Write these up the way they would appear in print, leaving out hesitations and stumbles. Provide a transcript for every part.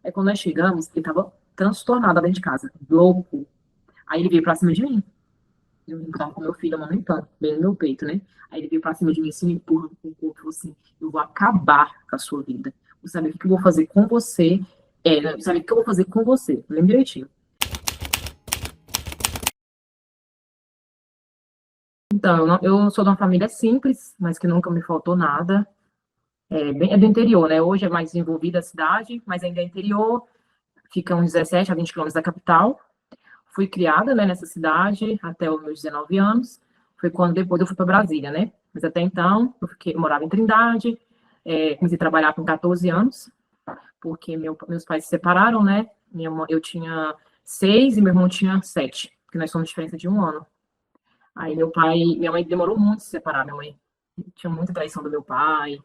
Aí quando nós chegamos, ele tava transtornado dentro de casa, louco. Aí ele veio pra cima de mim. Eu tava com meu filho amamentando, bem no meu peito, né? Aí ele veio pra cima de mim, assim, me empurra com o corpo, falou assim, eu vou acabar com a sua vida. Você sabe o que eu vou fazer com você? Sabe o que eu vou fazer com você? Lembra direitinho. Então, eu sou de uma família simples, mas que nunca me faltou nada. É do interior, né? Hoje é mais desenvolvida a cidade, mas ainda é interior. Fica uns 17 a 20 quilômetros da capital. Fui criada, né, nessa cidade até os meus 19 anos. Foi quando depois eu fui para Brasília, né? Mas até então, eu morava em Trindade. Comecei a trabalhar com 14 anos, porque meus pais se separaram, né? Eu tinha 6 e meu irmão tinha 7, porque nós somos diferença de 1 ano. Aí minha mãe demorou muito a se separar. Minha mãe tinha muita traição do meu pai.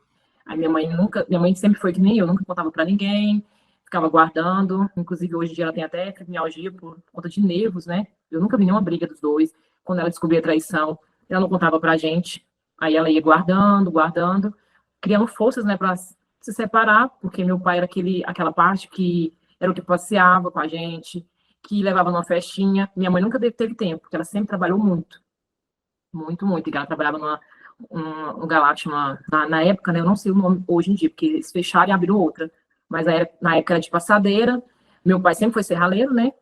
Aí minha mãe sempre foi que nem eu, nunca contava para ninguém, ficava guardando. Inclusive hoje em dia ela tem até fibromialgia por conta de nervos, né? Eu nunca vi nenhuma briga dos dois. Quando ela descobria a traição, ela não contava pra gente. Aí ela ia guardando, guardando, criando forças, né, para se separar, porque meu pai era aquela parte que era o que passeava com a gente, que levava numa festinha. Minha mãe nunca teve tempo, porque ela sempre trabalhou muito. Muito, muito. E ela trabalhava um lugar lá que chama. Na época, né? Eu não sei o nome hoje em dia, porque eles fecharam e abriram outra. Mas na época era de passadeira. Meu pai sempre foi serralheiro, né?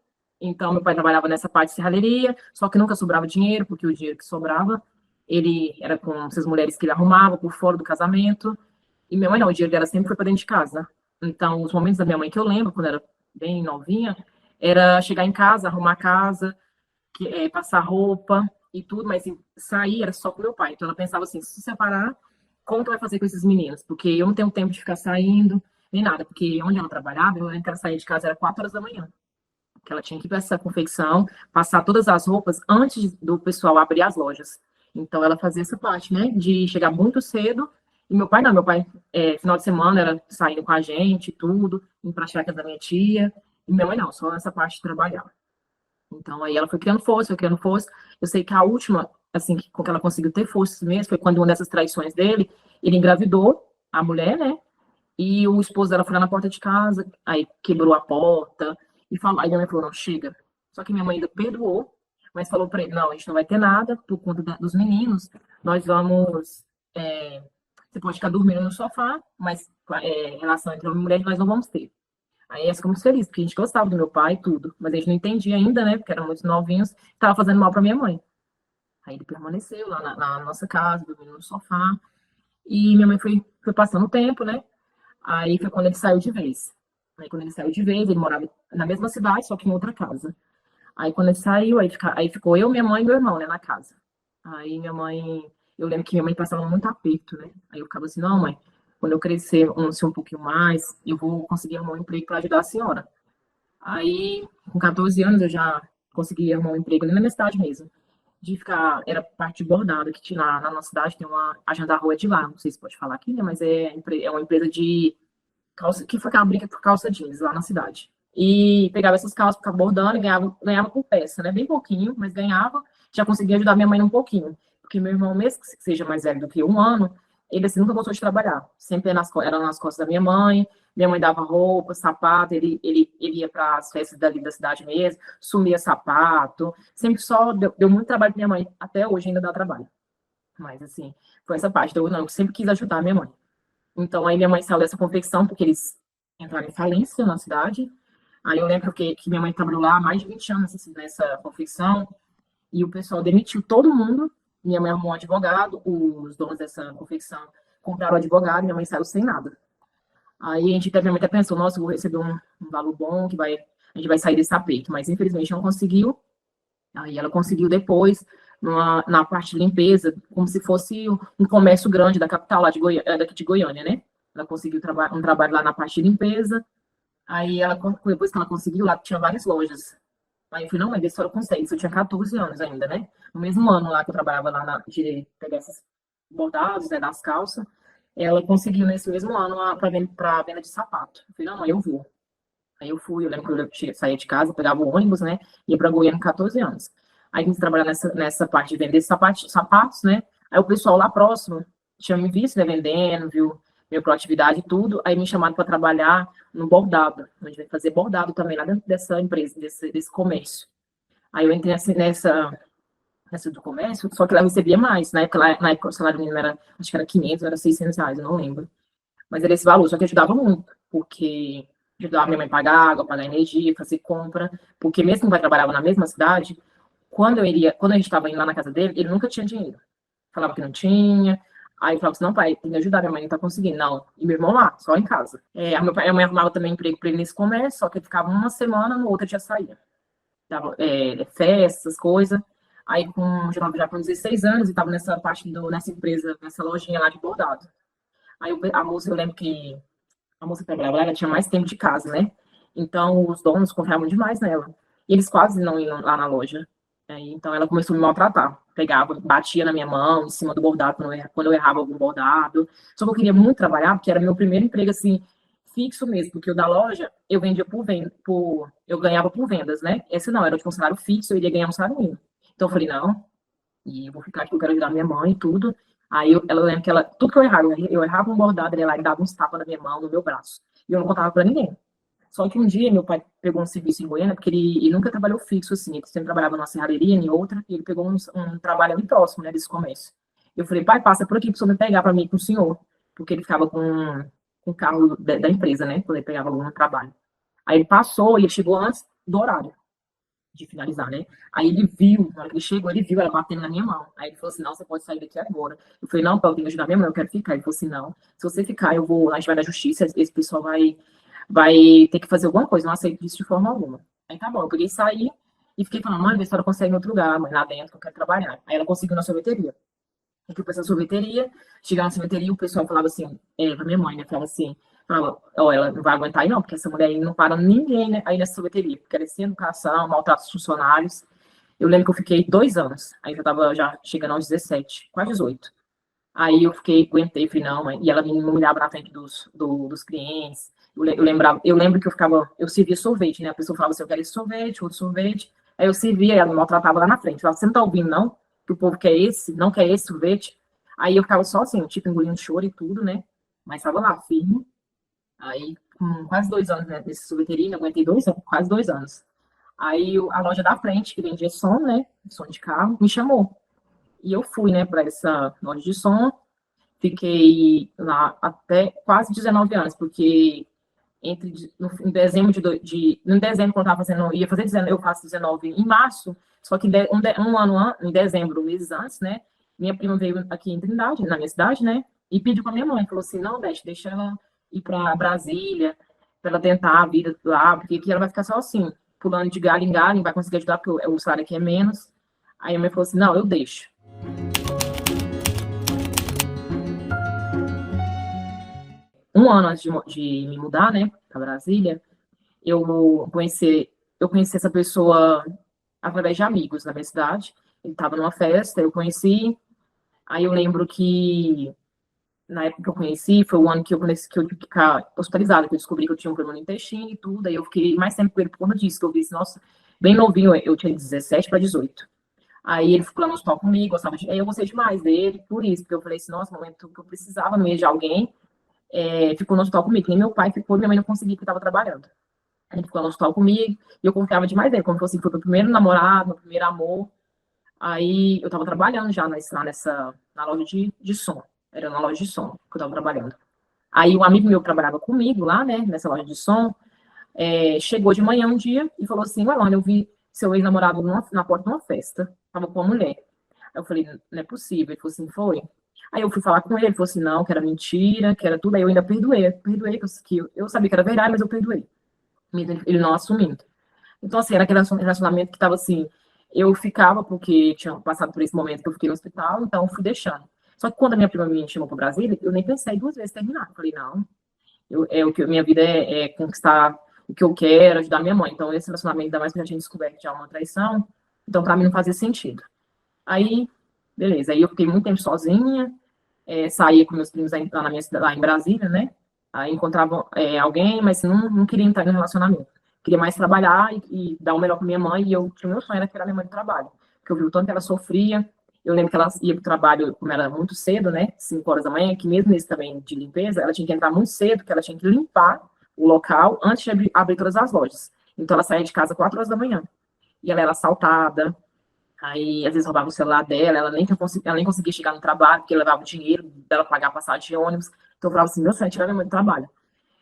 Então, meu pai trabalhava nessa parte de serralheria, só que nunca sobrava dinheiro, porque o dinheiro que sobrava, ele era com essas mulheres que ele arrumava por fora do casamento. E minha mãe não, o dinheiro dela sempre foi para dentro de casa. Então, os momentos da minha mãe que eu lembro, quando era bem novinha, era chegar em casa, arrumar a casa, passar roupa e tudo, mas assim, sair era só com meu pai. Então ela pensava assim, se separar, como tu vai fazer com esses meninos? Porque eu não tenho tempo de ficar saindo, nem nada, porque onde ela trabalhava, eu lembro que ela saía de casa era 4 horas da manhã, que ela tinha que ir para essa confecção, passar todas as roupas antes do pessoal abrir as lojas. Então ela fazia essa parte, né, de chegar muito cedo. E meu pai não, meu pai, final de semana era saindo com a gente, tudo, indo para a chácara da minha tia. E minha mãe não, só essa parte de trabalhar. Então, aí ela foi criando força, foi criando força. Eu sei que a última, assim, com que ela conseguiu ter força mesmo, foi quando uma dessas traições dele, ele engravidou a mulher, né? E o esposo dela foi lá na porta de casa, aí quebrou a porta, e falou, aí minha mãe falou, não, chega. Só que minha mãe ainda perdoou, mas falou para ele, não, a gente não vai ter nada, por conta dos meninos, nós vamos, você pode ficar dormindo no sofá, mas relação entre homem e mulher nós não vamos ter. Aí nós ficamos felizes, porque a gente gostava do meu pai e tudo, mas a gente não entendia ainda, né? Porque eram muito novinhos, estava fazendo mal para minha mãe. Aí ele permaneceu lá na nossa casa, dormindo no sofá. E minha mãe foi passando o tempo, né? Aí foi quando ele saiu de vez. Aí quando ele saiu de vez, ele morava na mesma cidade, só que em outra casa. Aí quando ele saiu, aí ficou eu, minha mãe e meu irmão, né, na casa. Aí eu lembro que minha mãe passava muito aperto, né? Aí eu ficava assim, não, mãe, quando eu crescer, ser um pouquinho mais, eu vou conseguir arrumar um emprego para ajudar a senhora. Aí, com 14 anos, eu já consegui arrumar um emprego ali na minha cidade mesmo. Era parte de bordado, que tinha lá na nossa cidade, tem uma agenda da rua de lá, não sei se pode falar aqui, né? Mas é uma empresa de calça, que foi aquela briga por calça jeans lá na cidade. E pegava essas calças, ficava bordando e ganhava por peça, né? Bem pouquinho, mas ganhava. Já conseguia ajudar minha mãe um pouquinho. Porque meu irmão, mesmo que seja mais velho do que 1 ano, ele assim, nunca gostou de trabalhar. Sempre era nas costas da minha mãe. Minha mãe dava roupa, sapato, ele ia para as festas dali da cidade mesmo, sumia sapato. Sempre só deu muito trabalho para minha mãe. Até hoje ainda dá trabalho. Mas, assim, foi essa parte. Então, eu sempre quis ajudar minha mãe. Então, aí minha mãe saiu dessa confecção, porque eles entraram em falência na cidade. Aí eu lembro que minha mãe trabalhou lá há mais de 20 anos nessa confecção, e o pessoal demitiu todo mundo. Minha mãe arrumou um advogado, os donos dessa confecção compraram o advogado, minha mãe saiu sem nada. Aí minha mãe até pensou, nossa, eu vou receber um valor bom, a gente vai sair desse aperto, mas infelizmente não conseguiu. Aí ela conseguiu depois, na parte de limpeza, como se fosse um comércio grande da capital, lá daqui de Goiânia, né? Ela conseguiu um trabalho lá na parte de limpeza. Aí depois que ela conseguiu, lá tinha várias lojas. Aí eu falei, não, mas isso ela consegue. Isso eu tinha 14 anos ainda, né? No mesmo ano lá que eu trabalhava lá de pegar esses bordados, né, das calças, ela conseguiu nesse mesmo ano para venda de sapato. Eu falei, não, mãe, eu vou. Aí eu fui, eu lembro que eu saía de casa, pegava o ônibus, né? Ia para Goiânia com 14 anos. Aí a gente trabalhava nessa parte de vender sapatos, né? Aí o pessoal lá próximo tinha me visto, né, vendendo, viu? minha proatividade e tudo, aí me chamaram para trabalhar no bordado, onde vai fazer bordado também lá dentro dessa empresa, desse comércio. Aí eu entrei nessa do comércio, só que lá eu recebia mais, na época o salário mínimo era, acho que era 500, era 600 reais, eu não lembro. Mas era esse valor, só que ajudava muito, porque ajudava minha mãe a pagar água, pagar energia, fazer compra, porque mesmo que meu pai trabalhava na mesma cidade, quando a gente estava indo lá na casa dele, ele nunca tinha dinheiro. Falava que não tinha. Aí eu falava assim, não, pai, tem que ajudar, minha mãe não tá conseguindo. Não. E meu irmão lá, só em casa. Meu pai, a mãe arrumava também emprego para ele nesse comércio, só que ele ficava uma semana, no outro já saía. Dava, festas, coisas. Aí já com 16 anos, e estava nessa parte nessa empresa, nessa lojinha lá de bordado. Aí a moça, eu lembro que a moça que trabalhava lá, ela tinha mais tempo de casa, né? Então, os donos confiavam demais nela. E eles quase não iam lá na loja. Então, ela começou a me maltratar. Pegava, batia na minha mão, em cima do bordado, quando eu errava algum bordado. Só que eu queria muito trabalhar, porque era meu primeiro emprego, assim, fixo mesmo. Porque o da loja, eu vendia eu ganhava por vendas, né? Esse não, era de funcionário fixo, eu iria ganhar um salário mínimo. Então, eu falei, não, e eu vou ficar aqui, eu quero ajudar minha mãe e tudo. Aí ela lembra que tudo que eu errava um bordado, ela ia lá e dava uns tapas na minha mão, no meu braço. E eu não contava pra ninguém. Só que um dia meu pai pegou um serviço em Goiânia, porque ele nunca trabalhou fixo assim, ele sempre trabalhava numa serralheria, em outra, e ele pegou um trabalho ali próximo, né, desse comércio. Eu falei, pai, passa por aqui pra você me pegar pra mim com o senhor, porque ele ficava com o carro da empresa, né, quando ele pegava algum trabalho. Aí ele passou e ele chegou antes do horário de finalizar, né? Aí ele viu, na hora que ele chegou, ele viu ela batendo na minha mão. Aí ele falou assim, não, você pode sair daqui agora. Eu falei, não, Paulo, eu tenho que ajudar minha mãe, eu quero ficar. Ele falou assim, não, se você ficar, a gente vai na justiça, esse pessoal vai ter que fazer alguma coisa, não aceito isso de forma alguma. Aí tá bom, eu peguei e saí e fiquei falando, mãe, vê se ela consegue em outro lugar, mãe, lá dentro, que eu quero trabalhar. Aí ela conseguiu na sorveteria. Eu fui pra essa sorveteria, chegava na sorveteria, o pessoal falava assim, pra minha mãe, né, falava assim, ó, ela não vai aguentar aí não, porque essa mulher aí não para ninguém, né, aí nessa sorveteria, porque ela é sem educação, maltrata os funcionários. Eu lembro que eu fiquei 2 anos, aí eu tava já chegando aos 17, quase 18. Aí eu aguentei, falei, não, mãe, e ela me humilhava na frente dos clientes. Eu lembro que eu servia sorvete, né? A pessoa falava assim, eu quero esse sorvete, outro sorvete. Aí eu servia, ela me maltratava lá na frente. Falava, você não tá ouvindo, não? Que o povo quer esse, não quer esse sorvete. Aí eu ficava só assim, tipo, engolindo choro e tudo, né? Mas tava lá, firme. Aí, com quase 2 anos, né, nesse sorveteria, eu aguentei 2 anos, quase 2 anos. Aí a loja da frente, que vendia som, né? Som de carro, me chamou. E eu fui, né, para essa loja de som. Fiquei lá até quase 19 anos, porque em dezembro em dezembro, quando eu tava fazendo, ia fazer 19, eu faço 19 em março, só que um ano em dezembro, meses antes, né? Minha prima veio aqui em Trindade, na minha cidade, né? E pediu para minha mãe, falou assim: não, deixa ela ir para Brasília, para ela tentar a vida lá, porque aqui ela vai ficar só assim, pulando de galho em galho, não vai conseguir ajudar, porque o salário aqui é menos. Aí a minha mãe falou assim: não, eu deixo. Um ano antes de me mudar, né, para Brasília, eu conheci, eu conheci essa pessoa através de amigos na minha cidade. Ele estava numa festa, eu conheci. Aí eu lembro que na época que eu conheci, foi o ano que eu conheci, que eu tive que ficar hospitalizada, que eu descobri que eu tinha um problema no intestino e tudo. Aí eu fiquei mais tempo com ele por conta disso, que eu vi, nossa, bem novinho, eu tinha 17 para 18. Aí ele ficou lá no hospital comigo, eu gostei demais dele, por isso, porque eu falei assim, nossa, no momento que eu precisava mesmo de alguém, ficou no hospital comigo. Nem meu pai ficou, minha mãe não conseguia, porque estava trabalhando. Ele ficou no hospital comigo, e eu confiava demais nele, como fosse, foi meu primeiro namorado, meu primeiro amor. Aí eu estava trabalhando já na loja de som. Era na loja de som que eu estava trabalhando. Aí um amigo meu que trabalhava comigo lá, né, nessa loja de som, chegou de manhã um dia e falou assim: olha, eu vi seu ex-namorado na porta de uma festa, tava com uma mulher. Aí eu falei: não é possível. Ele falou assim: foi. Aí eu fui falar com ele falou assim: não, que era mentira, que era tudo. Aí eu ainda perdoei, que eu sabia que era verdade, mas eu perdoei. Ele não assumindo. Então, assim, era aquele relacionamento que tava assim, eu ficava porque tinha passado por esse momento que eu fiquei no hospital, então eu fui deixando. Só que quando a minha prima me chamou para Brasília, eu nem pensei 2 vezes terminar. Eu falei, não, minha vida é conquistar o que eu quero, ajudar minha mãe. Então, esse relacionamento, ainda mais que eu já tinha descoberto que já é uma traição, então para mim não fazia sentido. Aí, beleza, aí eu fiquei muito tempo sozinha, saía com meus primos lá em Brasília, né? Aí encontrava alguém, mas não queria entrar em relacionamento. Queria mais trabalhar e dar o melhor para minha mãe, e eu tinha o meu sonho, era que era minha mãe de trabalho. Porque eu vi o tanto que ela sofria, Eu lembro que ela ia para o trabalho, como era muito cedo, né? 5 horas da manhã, que mesmo nesse também de limpeza, ela tinha que entrar muito cedo, porque ela tinha que limpar o local antes de abrir todas as lojas. Então ela saía de casa 4 horas da manhã. E ela era assaltada, aí às vezes roubava o celular dela, ela nem conseguia chegar no trabalho, porque levava o dinheiro dela pagar a passagem de ônibus. Então eu falava assim, meu sonho é tirar minha mãe do trabalho.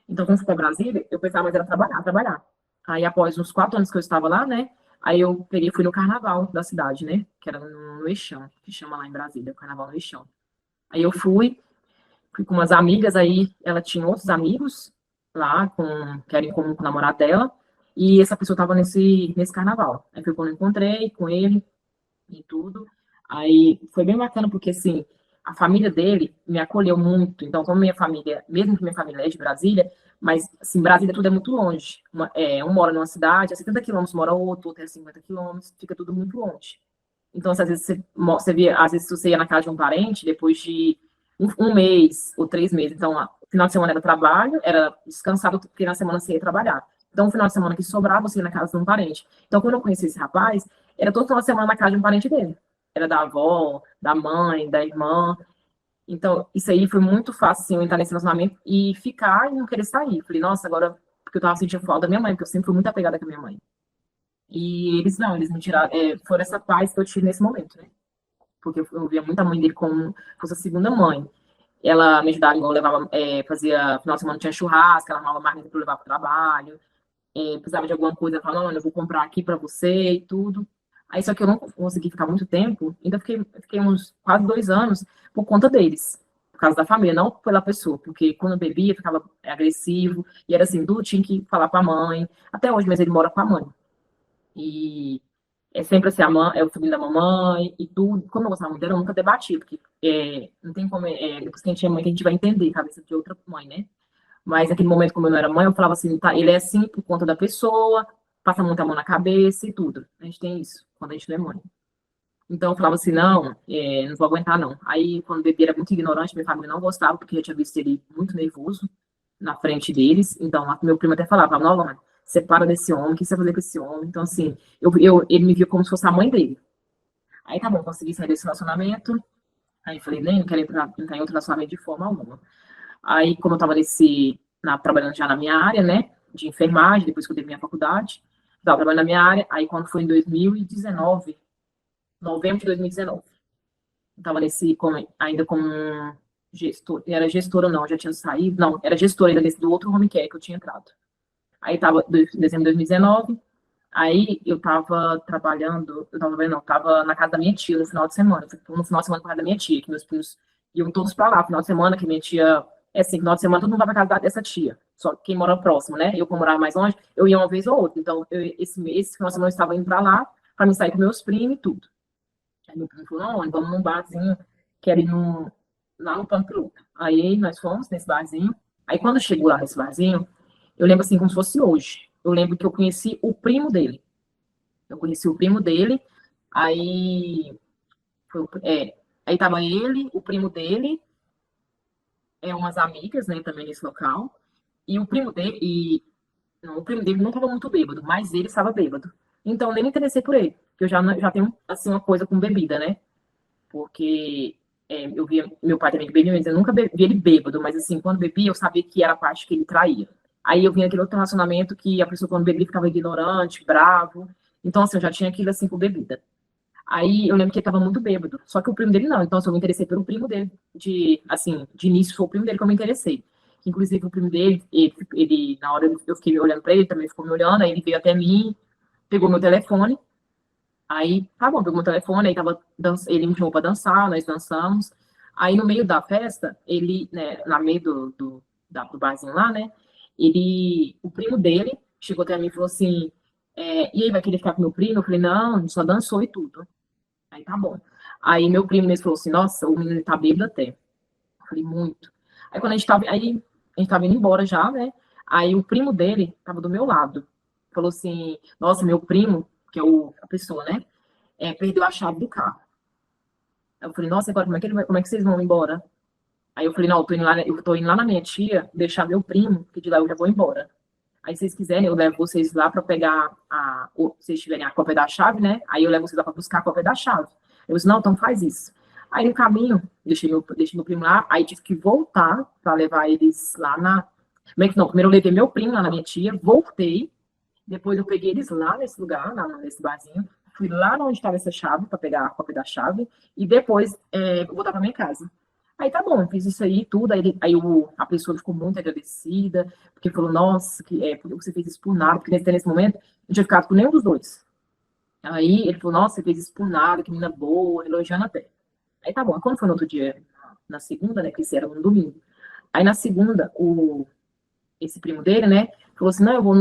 Então, quando fui para Brasília, eu pensava mais era trabalhar, trabalhar. Aí, após uns 4 anos que eu estava lá, né? Aí eu peguei, fui no carnaval da cidade, né? Que era no Eixão, que chama lá em Brasília, o carnaval no Eixão. Aí eu fui com umas amigas, aí ela tinha outros amigos lá, que era em comum com o namorado dela, e essa pessoa estava nesse carnaval. Aí foi quando eu encontrei com ele, e tudo. Aí foi bem bacana, porque assim, a família dele me acolheu muito. Então, como minha família, mesmo que minha família é de Brasília, mas assim, Brasília tudo é muito longe. Um mora numa cidade, a 70 quilômetros mora outro é a 50 quilômetros, fica tudo muito longe. Então, às vezes você via, às vezes você ia na casa de um parente depois de um mês ou 3 meses. Então, o final de semana era trabalho, era descansado, porque na semana você ia trabalhar. Então, o final de semana que sobrava, você ia na casa de um parente. Então, quando eu conheci esse rapaz, era todo final de semana na casa de um parente dele. Era da avó, da mãe, da irmã. Então, isso aí foi muito fácil, assim, eu entrar nesse relacionamento e ficar e não querer sair. Falei, nossa, agora, porque eu tava sentindo falta da minha mãe, porque eu sempre fui muito apegada com a minha mãe. E eles não, eles me tiraram, foram essa paz que eu tive nesse momento, né? Porque eu via muito a mãe dele como se fosse a segunda mãe. Ela me ajudava, igual eu levava, fazia, final de semana tinha churrasco, ela arrumava marmita para eu levar para o trabalho, precisava de alguma coisa, ela falava, não, eu vou comprar aqui para você e tudo. Aí só que eu não consegui ficar muito tempo, ainda fiquei uns quase 2 anos por conta deles, por causa da família, não pela pessoa, porque quando eu bebia ficava agressivo, e era assim, Du tinha que falar com a mãe, até hoje, mas ele mora com a mãe. E é sempre assim, a mãe, é o filho da mamãe e tudo. Como eu gostava muito dela, eu nunca debati, porque não tem como, depois que a gente é mãe, que a gente vai entender a cabeça de outra mãe, né? Mas naquele momento, como eu não era mãe, eu falava assim, tá, ele é assim por conta da pessoa, passa muita mão na cabeça e tudo. A gente tem isso, quando a gente não é mãe. Então eu falava assim, não, não vou aguentar não. Aí, quando o bebê era muito ignorante, minha família não gostava, porque eu tinha visto ele muito nervoso na frente deles. Então, meu primo até falava, não, mãe, separa desse homem, o que você vai fazer com esse homem? Então, assim, ele me viu como se fosse a mãe dele. Aí, tá bom, consegui sair desse relacionamento. Aí, falei, nem, não quero entrar em outro relacionamento de forma alguma. Aí, como eu estava trabalhando já na minha área, né, de enfermagem, depois que eu dei minha faculdade, estava trabalhando na minha área, aí quando foi em 2019, novembro de 2019, eu estava ainda como gestor, era gestora não, já tinha saído, não, era gestora ainda do outro home care que eu tinha entrado. Aí estava dezembro de 2019, aí eu estava trabalhando, estava na casa da minha tia no final de semana, no final de semana com a casa da minha tia, que meus primos iam todos para lá, final de semana, que minha tia, assim, final de semana todo mundo vai para casa dessa tia, só quem mora próximo, né? Eu, como morava mais longe, eu ia uma vez ou outra, então esse final de semana eu estava indo para lá, para me sair com meus primos e tudo. Aí meu primo falou, não, vamos num barzinho, quero ir lá no Pampiluca. Aí nós fomos nesse barzinho, aí quando chegou lá nesse barzinho, eu lembro assim como se fosse hoje. Eu lembro que eu conheci o primo dele. Eu conheci o primo dele, aí, foi, aí tava ele, o primo dele, umas amigas, né, também nesse local, e o primo dele, não, o primo dele não estava muito bêbado, mas ele estava bêbado. Então eu nem me interessei por ele, porque eu já tenho, assim, uma coisa com bebida, né, porque eu via meu pai também que bebia, mas eu nunca vi ele bêbado, mas assim, quando bebia, eu sabia que era a parte que ele traía. Aí eu vinha aquele outro relacionamento que a pessoa quando bebia ficava ignorante, bravo. Então, assim, eu já tinha aquilo assim com bebida. Aí eu lembro que ele tava muito bêbado. Só que o primo dele não. Então, assim, eu me interessei pelo primo dele. De início, foi o primo dele que eu me interessei. Inclusive, o primo dele, na hora eu fiquei olhando pra ele, também ficou me olhando. Aí ele veio até mim, pegou meu telefone. Aí, tá bom, pegou meu telefone. Aí ele me chamou pra dançar, nós dançamos. Aí, no meio da festa, ele, né, na meio do barzinho lá, né, o primo dele chegou até mim e falou assim: e aí, vai querer ficar com meu primo? Eu falei: não, a gente só dançou e tudo. Aí tá bom. Aí meu primo mesmo falou assim, nossa, o menino tá bêbado até. Eu falei, muito. Aí quando a gente tava indo embora já, né? Aí o primo dele tava do meu lado. Falou assim, nossa, meu primo, que é a pessoa, né? Perdeu a chave do carro. Aí eu falei, nossa, agora como é que vocês vão embora? Aí eu falei, não, eu tô indo lá na minha tia, deixar meu primo, que de lá eu já vou embora. Aí, se vocês quiserem, eu levo vocês lá para pegar se vocês tiverem a cópia da chave, né? Aí eu levo vocês lá para buscar a cópia da chave. Eu disse, não, então faz isso. Aí no caminho, deixei meu primo lá, aí tive que voltar para levar eles lá na. Como é que não? Primeiro eu levei meu primo lá na minha tia, voltei, depois eu peguei eles lá nesse lugar, nesse barzinho, fui lá onde estava essa chave para pegar a cópia da chave, e depois voltar para minha casa. Aí tá bom, fiz isso aí, tudo. A pessoa ficou muito agradecida, porque falou, nossa, porque você fez isso por nada, porque nesse momento não tinha ficado com nenhum dos dois. Aí ele falou, nossa, você fez isso por nada, que menina boa, elogiando até. Aí tá bom, quando foi no outro dia, na segunda, né, que isso era um domingo. Aí na segunda, esse primo dele, né, falou assim, não, eu vou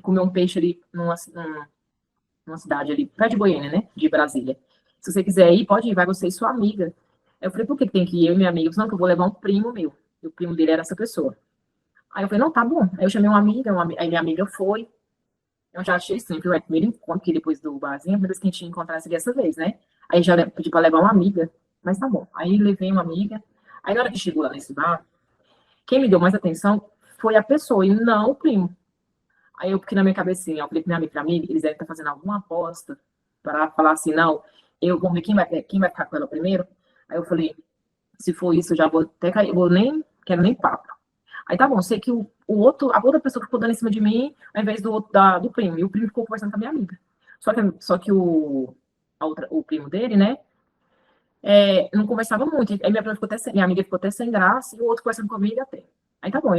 comer um peixe ali numa cidade ali, perto de Goiânia, né, de Brasília. Se você quiser ir, pode ir, vai você e sua amiga. Aí eu falei, por que tem que ir eu e minha amiga? Eu falei, não, que eu vou levar um primo meu. E o primo dele era essa pessoa. Aí eu falei, não, tá bom. Aí eu chamei aí minha amiga foi. Eu já achei estranho, porque o primeiro encontro que depois do barzinho, a primeira vez que a gente ia encontrar seria essa vez, né? Aí já pedi pra levar uma amiga, mas tá bom. Aí levei uma amiga. Aí na hora que chegou lá nesse bar, quem me deu mais atenção foi a pessoa e não o primo. Aí eu fiquei na minha cabecinha, eu falei pra minha amiga, eles devem estar fazendo alguma aposta para falar assim, não, vamos ver quem vai ficar com ela primeiro. Aí eu falei, se for isso, eu já vou até cair, quero nem papo. Aí tá bom, sei que a outra pessoa ficou dando em cima de mim, ao invés do primo, e o primo ficou conversando com a minha amiga. Só que o primo dele, né, não conversava muito. Aí minha amiga ficou até sem graça, e o outro conversando comigo até. Aí tá bom,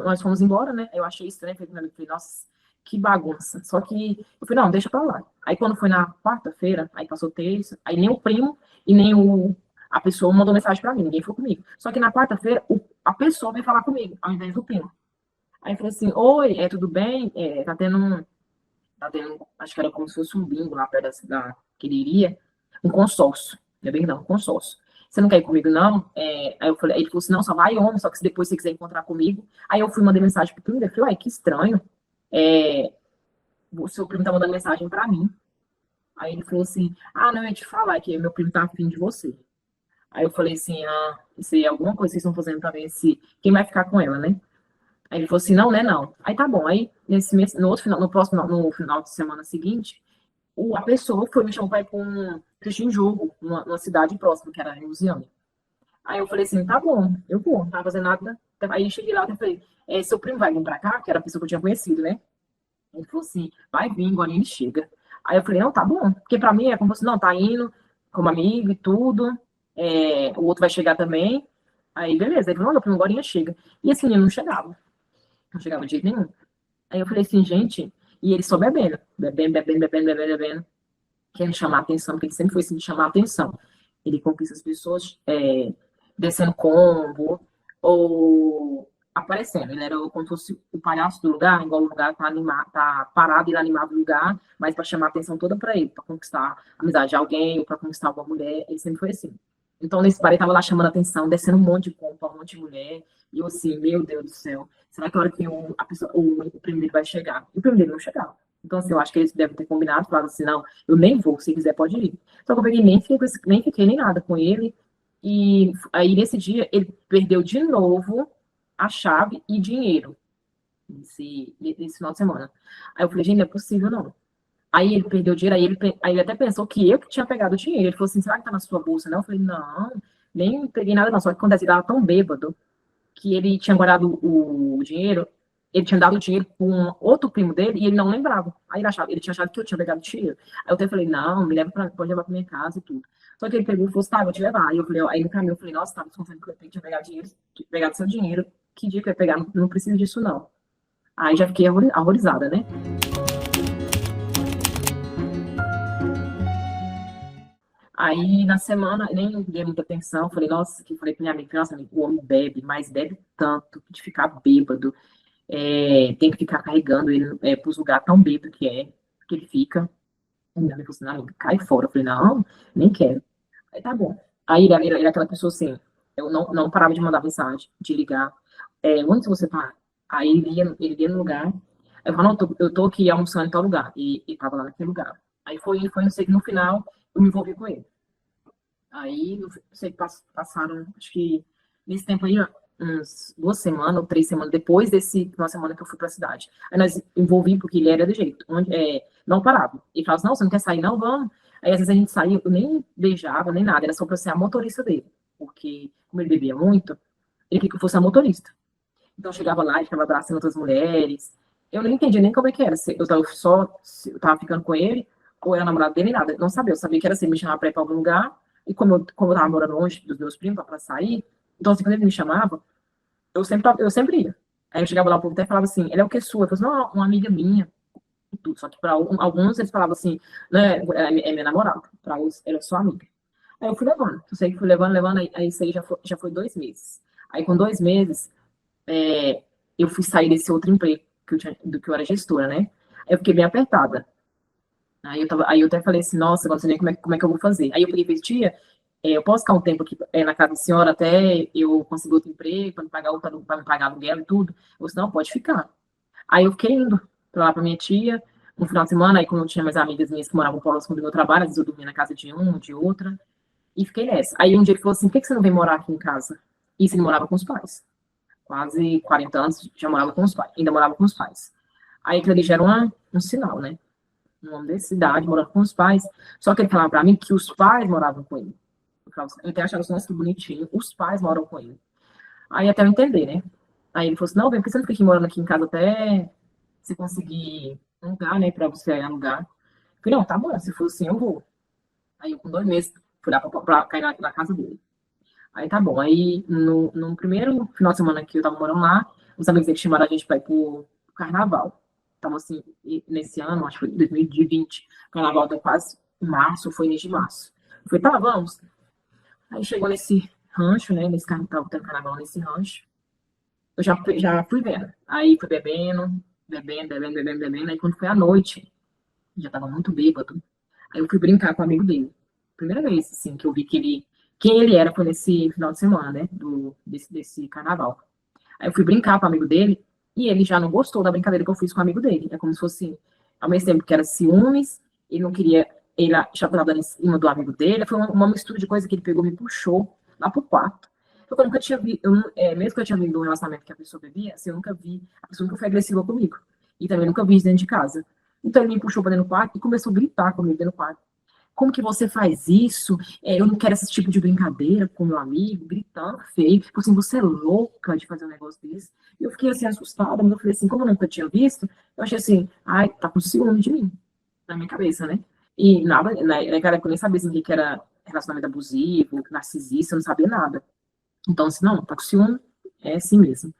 nós fomos embora, né? Eu achei estranho, falei, nossa, que bagunça. Só que eu falei, não, deixa pra lá. Aí quando foi na quarta-feira, aí passou terça, aí nem o primo e nem a pessoa mandou mensagem pra mim, ninguém foi comigo. Só que na quarta-feira, a pessoa veio falar comigo, ao invés do primo. Aí falou assim, oi, tudo bem? Tá tendo, acho que era como se fosse um bingo lá perto que ele iria, um consórcio, não é bem não, um consórcio. Você não quer ir comigo, não? Aí ele falou assim, não, só vai homem, só que se depois você quiser encontrar comigo. Aí eu mandei mensagem pro primo dele, falei, ué, que estranho, o seu primo tá mandando mensagem pra mim. Aí ele falou assim, ah, não, eu ia te falar que meu primo tá afim de você. Aí eu falei assim, isso aí é alguma coisa que vocês estão fazendo pra ver quem vai ficar com ela, né? Aí ele falou assim, não, né, não. Aí tá bom, aí nesse mês, no final de semana seguinte, a pessoa me chamou para ir para assistir um jogo numa cidade próxima, que era em Lusiânia. Aí eu falei assim, tá bom, eu vou, não tava fazendo nada. Aí eu cheguei lá e falei, seu primo vai vir para cá, que era a pessoa que eu tinha conhecido, né? Ele falou assim, vai vir, agora ele chega. Aí eu falei, não, tá bom, porque para mim é como se, não, tá indo como amigo e tudo, o outro vai chegar também. Aí beleza, ele falou, não, meu primo agora chega. E esse menino não chegava de jeito nenhum. Aí eu falei assim, gente, e ele só bebendo, querendo chamar a atenção, porque ele sempre foi assim de chamar a atenção. Ele conquista as pessoas descendo combo ou aparecendo. Ele era como se fosse o palhaço do lugar, igual o lugar tá parado, ele animava o lugar, mas para chamar a atenção toda para ele, para conquistar a amizade de alguém ou para conquistar alguma mulher. Ele sempre foi assim. Então, nesse bar, ele tava lá chamando a atenção, descendo um monte de combo, um monte de mulher. E eu assim, meu Deus do céu, será que a hora que o primo dele vai chegar? E o primo dele não chegava. Então, assim, eu acho que eles devem ter combinado, falado assim, não, eu nem vou, se quiser pode ir. Só que eu peguei, nem fiquei nem nada com ele. E aí, nesse dia, ele perdeu de novo a chave e dinheiro, nesse final de semana. Aí eu falei, gente, não é possível, não. Aí ele perdeu o dinheiro, aí ele até pensou que eu que tinha pegado o dinheiro. Ele falou assim, será que tá na sua bolsa? Não, eu falei, não, nem peguei nada não. Só que quando ele estava tão bêbado, que ele tinha guardado o dinheiro, ele tinha dado o dinheiro para um outro primo dele e ele não lembrava. Aí ele tinha achado que eu tinha pegado o dinheiro. Aí eu até falei, não, pode levar para minha casa e tudo. Só que ele pegou e falou assim, tá, eu vou te levar. Aí no caminho eu falei, nossa, tava desconfiando que eu tinha pegado dinheiro, pegado seu dinheiro. Que dia que eu ia pegar? Não preciso disso, não. Aí já fiquei horrorizada, né? Aí na semana, nem dei muita atenção, falei, nossa, falei pra minha amiga, nossa, amiga, o homem bebe, mas bebe tanto de ficar bêbado, tem que ficar carregando ele pros lugares tão bêbado que ele fica. Aí minha amiga falou assim, não, cai fora. Eu falei, não, nem quero. Aí tá bom. Aí ele era aquela pessoa assim, eu não parava de mandar mensagem, de ligar. Onde você tá? Aí ele ia no lugar, aí eu falava, não, eu tô aqui almoçando em tal lugar, e tava lá naquele lugar. Aí não sei que no final eu me envolvi com ele. Aí, não sei, passaram, acho que nesse tempo aí, uns 2 semanas ou 3 semanas depois uma semana que eu fui pra cidade. Aí nós envolvi, porque ele era do jeito, não parava. Ele falava assim, não, você não quer sair, não? Vamos. Aí, às vezes, a gente saía, eu nem beijava, nem nada, era só pra ser a motorista dele. Porque, como ele bebia muito, ele queria que eu fosse a motorista. Então, eu chegava lá e ficava abraçando outras mulheres. Eu não entendia nem como é que era. Se eu tava se eu tava ficando com ele, ou era namorado dele, nada. Eu não sabia. Eu sabia que era assim, me chamava pra ir pra algum lugar. E como eu tava morando longe dos meus primos pra sair, então, assim, quando ele me chamava, eu sempre ia. Aí eu chegava lá, o povo até falava assim, ele é o que sua? Eu falava assim, não, uma amiga minha. E tudo. Só que para alguns eles falavam assim, né, é minha namorada. Para outros, ela é sua amiga. Aí eu fui levando. Eu sei que fui levando, levando, aí isso aí já foi 2 meses. Aí com 2 meses, eu fui sair desse outro emprego do que eu era gestora, né? Aí eu fiquei bem apertada. Aí eu até falei assim, nossa, agora não sei nem como é que eu vou fazer. Aí eu peguei e falei, tia, eu posso ficar um tempo aqui na casa da senhora até eu conseguir outro emprego, para me pagar aluguel e tudo? Eu disse, não, pode ficar. Aí eu fiquei indo pra lá pra minha tia, no final de semana, aí como eu tinha mais amigas minhas que moravam próximo do meu trabalho, às vezes eu dormia na casa de uma, de outra, e fiquei nessa. Aí um dia ele falou assim, por que você não vem morar aqui em casa? Isso ele morava com os pais. Quase 40 anos, já morava com os pais, ainda morava com os pais. Aí aquilo ali já era um sinal, né? Um homem dessa idade, morando com os pais. Só que ele falava pra mim que os pais moravam com ele. Eu até achava assim, nossa, que bonitinho. Os pais moram com ele. Aí até eu entender, né? Aí ele falou assim, não, vem, por que você não fica aqui morando aqui em casa até você conseguir um lugar, né, pra você alugar? Eu falei, não, tá bom, se for assim, eu vou. Aí eu, com 2 meses, fui lá pra cair na casa dele. Aí tá bom. Aí no primeiro final de semana que eu tava morando lá, os amigos dele chamaram a gente pra ir pro carnaval. Tava assim, nesse ano, acho que foi 2020, o carnaval deu quase em março, foi início de março. Eu falei, tá, vamos. Aí chegou nesse rancho, né, nesse carnaval, tendo carnaval nesse rancho. Eu já fui vendo. Aí fui bebendo. Aí quando foi à noite, já tava muito bêbado. Aí eu fui brincar com o amigo dele. Primeira vez, assim, que eu vi quem ele era foi nesse final de semana, né? Desse carnaval. Aí eu fui brincar com o amigo dele e ele já não gostou da brincadeira que eu fiz com o amigo dele. É como se fosse, ao mesmo tempo que era ciúmes, ele não queria, ele já estava dando em cima do amigo dele. Foi uma mistura de coisa que ele pegou, me puxou lá pro quarto. Porque eu nunca tinha vi, mesmo que eu tinha vindo de um relacionamento que a pessoa bebia, assim, eu nunca vi, a pessoa nunca foi agressiva comigo. E também nunca vi isso dentro de casa. Então ele me puxou para dentro do quarto e começou a gritar comigo dentro do quarto. Como que você faz isso? Eu não quero esse tipo de brincadeira com meu amigo, gritando feio. Tipo assim, você é louca de fazer um negócio desse. E eu fiquei assim, assustada, mas eu falei assim, como eu nunca tinha visto, eu achei assim, ai, tá com ciúme de mim, na minha cabeça, né? E nada, naquela época eu nem sabia assim, o que era relacionamento abusivo, narcisista, eu não sabia nada. Então, assim, não, tá com ciúme, é assim mesmo.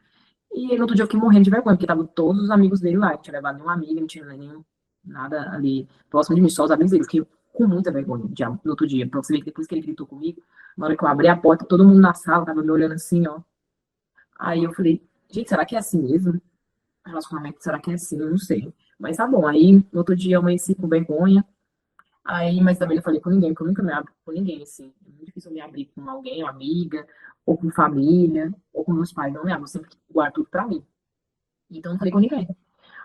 E no outro dia eu fiquei morrendo de vergonha, porque estavam todos os amigos dele lá. Não tinha levado nenhuma amiga, não tinha nenhum, nada ali próximo de mim, só os amigos dele. Eu fiquei com muita vergonha no outro dia. Pra você ver que depois que ele gritou comigo, na hora que eu abri a porta, todo mundo na sala tava me olhando assim, ó. Aí eu falei, gente, será que é assim mesmo? Relacionamento, será que é assim? Eu não sei. Mas tá bom. Aí no outro dia eu amanheci com vergonha. Aí, mas também não falei com ninguém, porque eu nunca me abro com ninguém, assim. É muito difícil eu me abrir com alguém, uma amiga, ou com família, ou com meus pais. Não me abro, eu sempre guardo tudo pra mim. Então não falei com ninguém.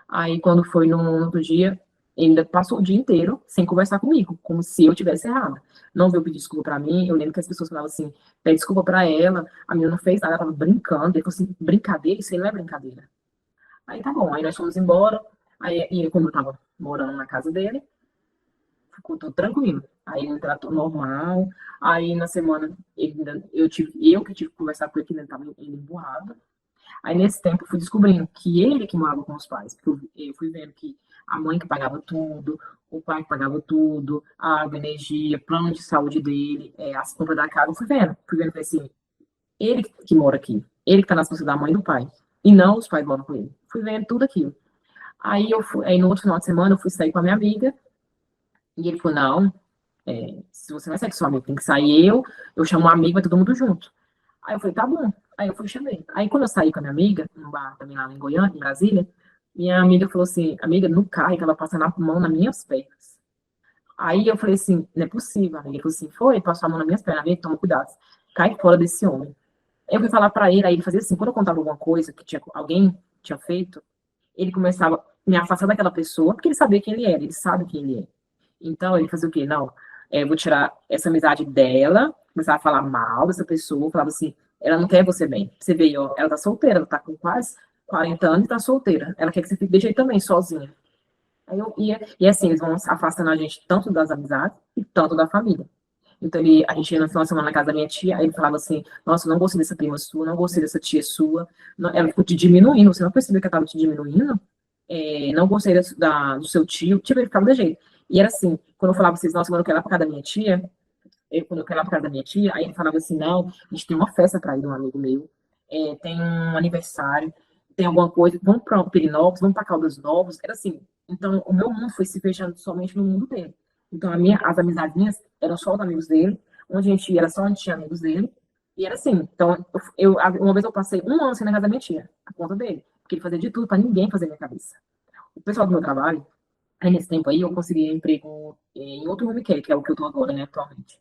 Aí, quando foi no outro dia, ele ainda passou o dia inteiro sem conversar comigo, como se eu tivesse errado. Não veio pedir desculpa pra mim. Eu lembro que as pessoas falavam assim: pede desculpa pra ela. A menina não fez nada, ela tava brincando. Ele falou assim: brincadeira? Isso aí não é brincadeira. Aí tá bom. Aí nós fomos embora. Aí, e como eu tava morando na casa dele, ficou tudo tranquilo. Aí ele me tratou normal. Aí na semana, eu que tive que conversar com ele, que ele tava emburrado. Aí, nesse tempo, eu fui descobrindo que ele que morava com os pais, porque eu fui vendo que a mãe que pagava tudo, o pai que pagava tudo, a água, a energia, plano de saúde dele, as compras da casa, eu fui vendo que assim, ele que mora aqui, ele que tá nas costas da mãe e do pai, e não os pais moram com ele. Fui vendo tudo aquilo. Aí no outro final de semana, eu fui sair com a minha amiga, e ele falou, não, se você vai sair com sua amiga, tem que sair eu chamo um amigo, vai todo mundo junto. Aí eu falei, tá bom. Aí eu fui e chamei. Aí quando eu saí com a minha amiga, num bar também lá em Goiânia, em Brasília, minha amiga falou assim, amiga, no carro, que ela passando a mão nas minhas pernas. Aí eu falei assim, não é possível, amiga. Ele falou assim, foi, passou a mão nas minhas pernas, amiga, toma cuidado. Cai fora desse homem. Eu fui falar pra ele, aí ele fazia assim, quando eu contava alguma coisa que alguém tinha feito, ele começava a me afastar daquela pessoa, porque ele sabia quem ele era, ele sabe quem ele é. Então, ele fazia o quê? Não, eu vou tirar essa amizade dela, começava a falar mal dessa pessoa, falava assim, ela não quer você bem. Você vê, ó, ela tá solteira, ela tá com quase 40 anos e tá solteira. Ela quer que você fique de jeito também, sozinha. Aí eu ia, e assim, eles vão afastando a gente tanto das amizades e tanto da família. Então, a gente ia no final de semana na casa da minha tia, aí ele falava assim, nossa, eu não gostei dessa prima sua, não gostei dessa tia sua, ela ficou te diminuindo, você não percebeu que ela estava te diminuindo? Não gostei do seu tio, tipo, ele ficava de jeito. E era assim, quando eu falava pra vocês, nossa, quando eu quero ir lá pra casa da minha tia, quando eu quero ir lá pra casa da minha tia, aí ele falava assim, não, a gente tem uma festa pra ir de um amigo meu, tem um aniversário, tem alguma coisa, vamos pra Pirinópolis, vamos pra Caldas Novas, era assim. Então, o meu mundo foi se fechando somente no mundo dele. Então, as amizades minhas eram só os amigos dele, onde a gente ia era só onde tinha amigos dele, e era assim. Então, uma vez eu passei um ano sem na casa da minha tia, a conta dele, porque ele fazia de tudo pra ninguém fazer minha cabeça. O pessoal do meu trabalho, aí nesse tempo aí, eu consegui emprego em outro home care, que é o que eu tô agora, né, atualmente.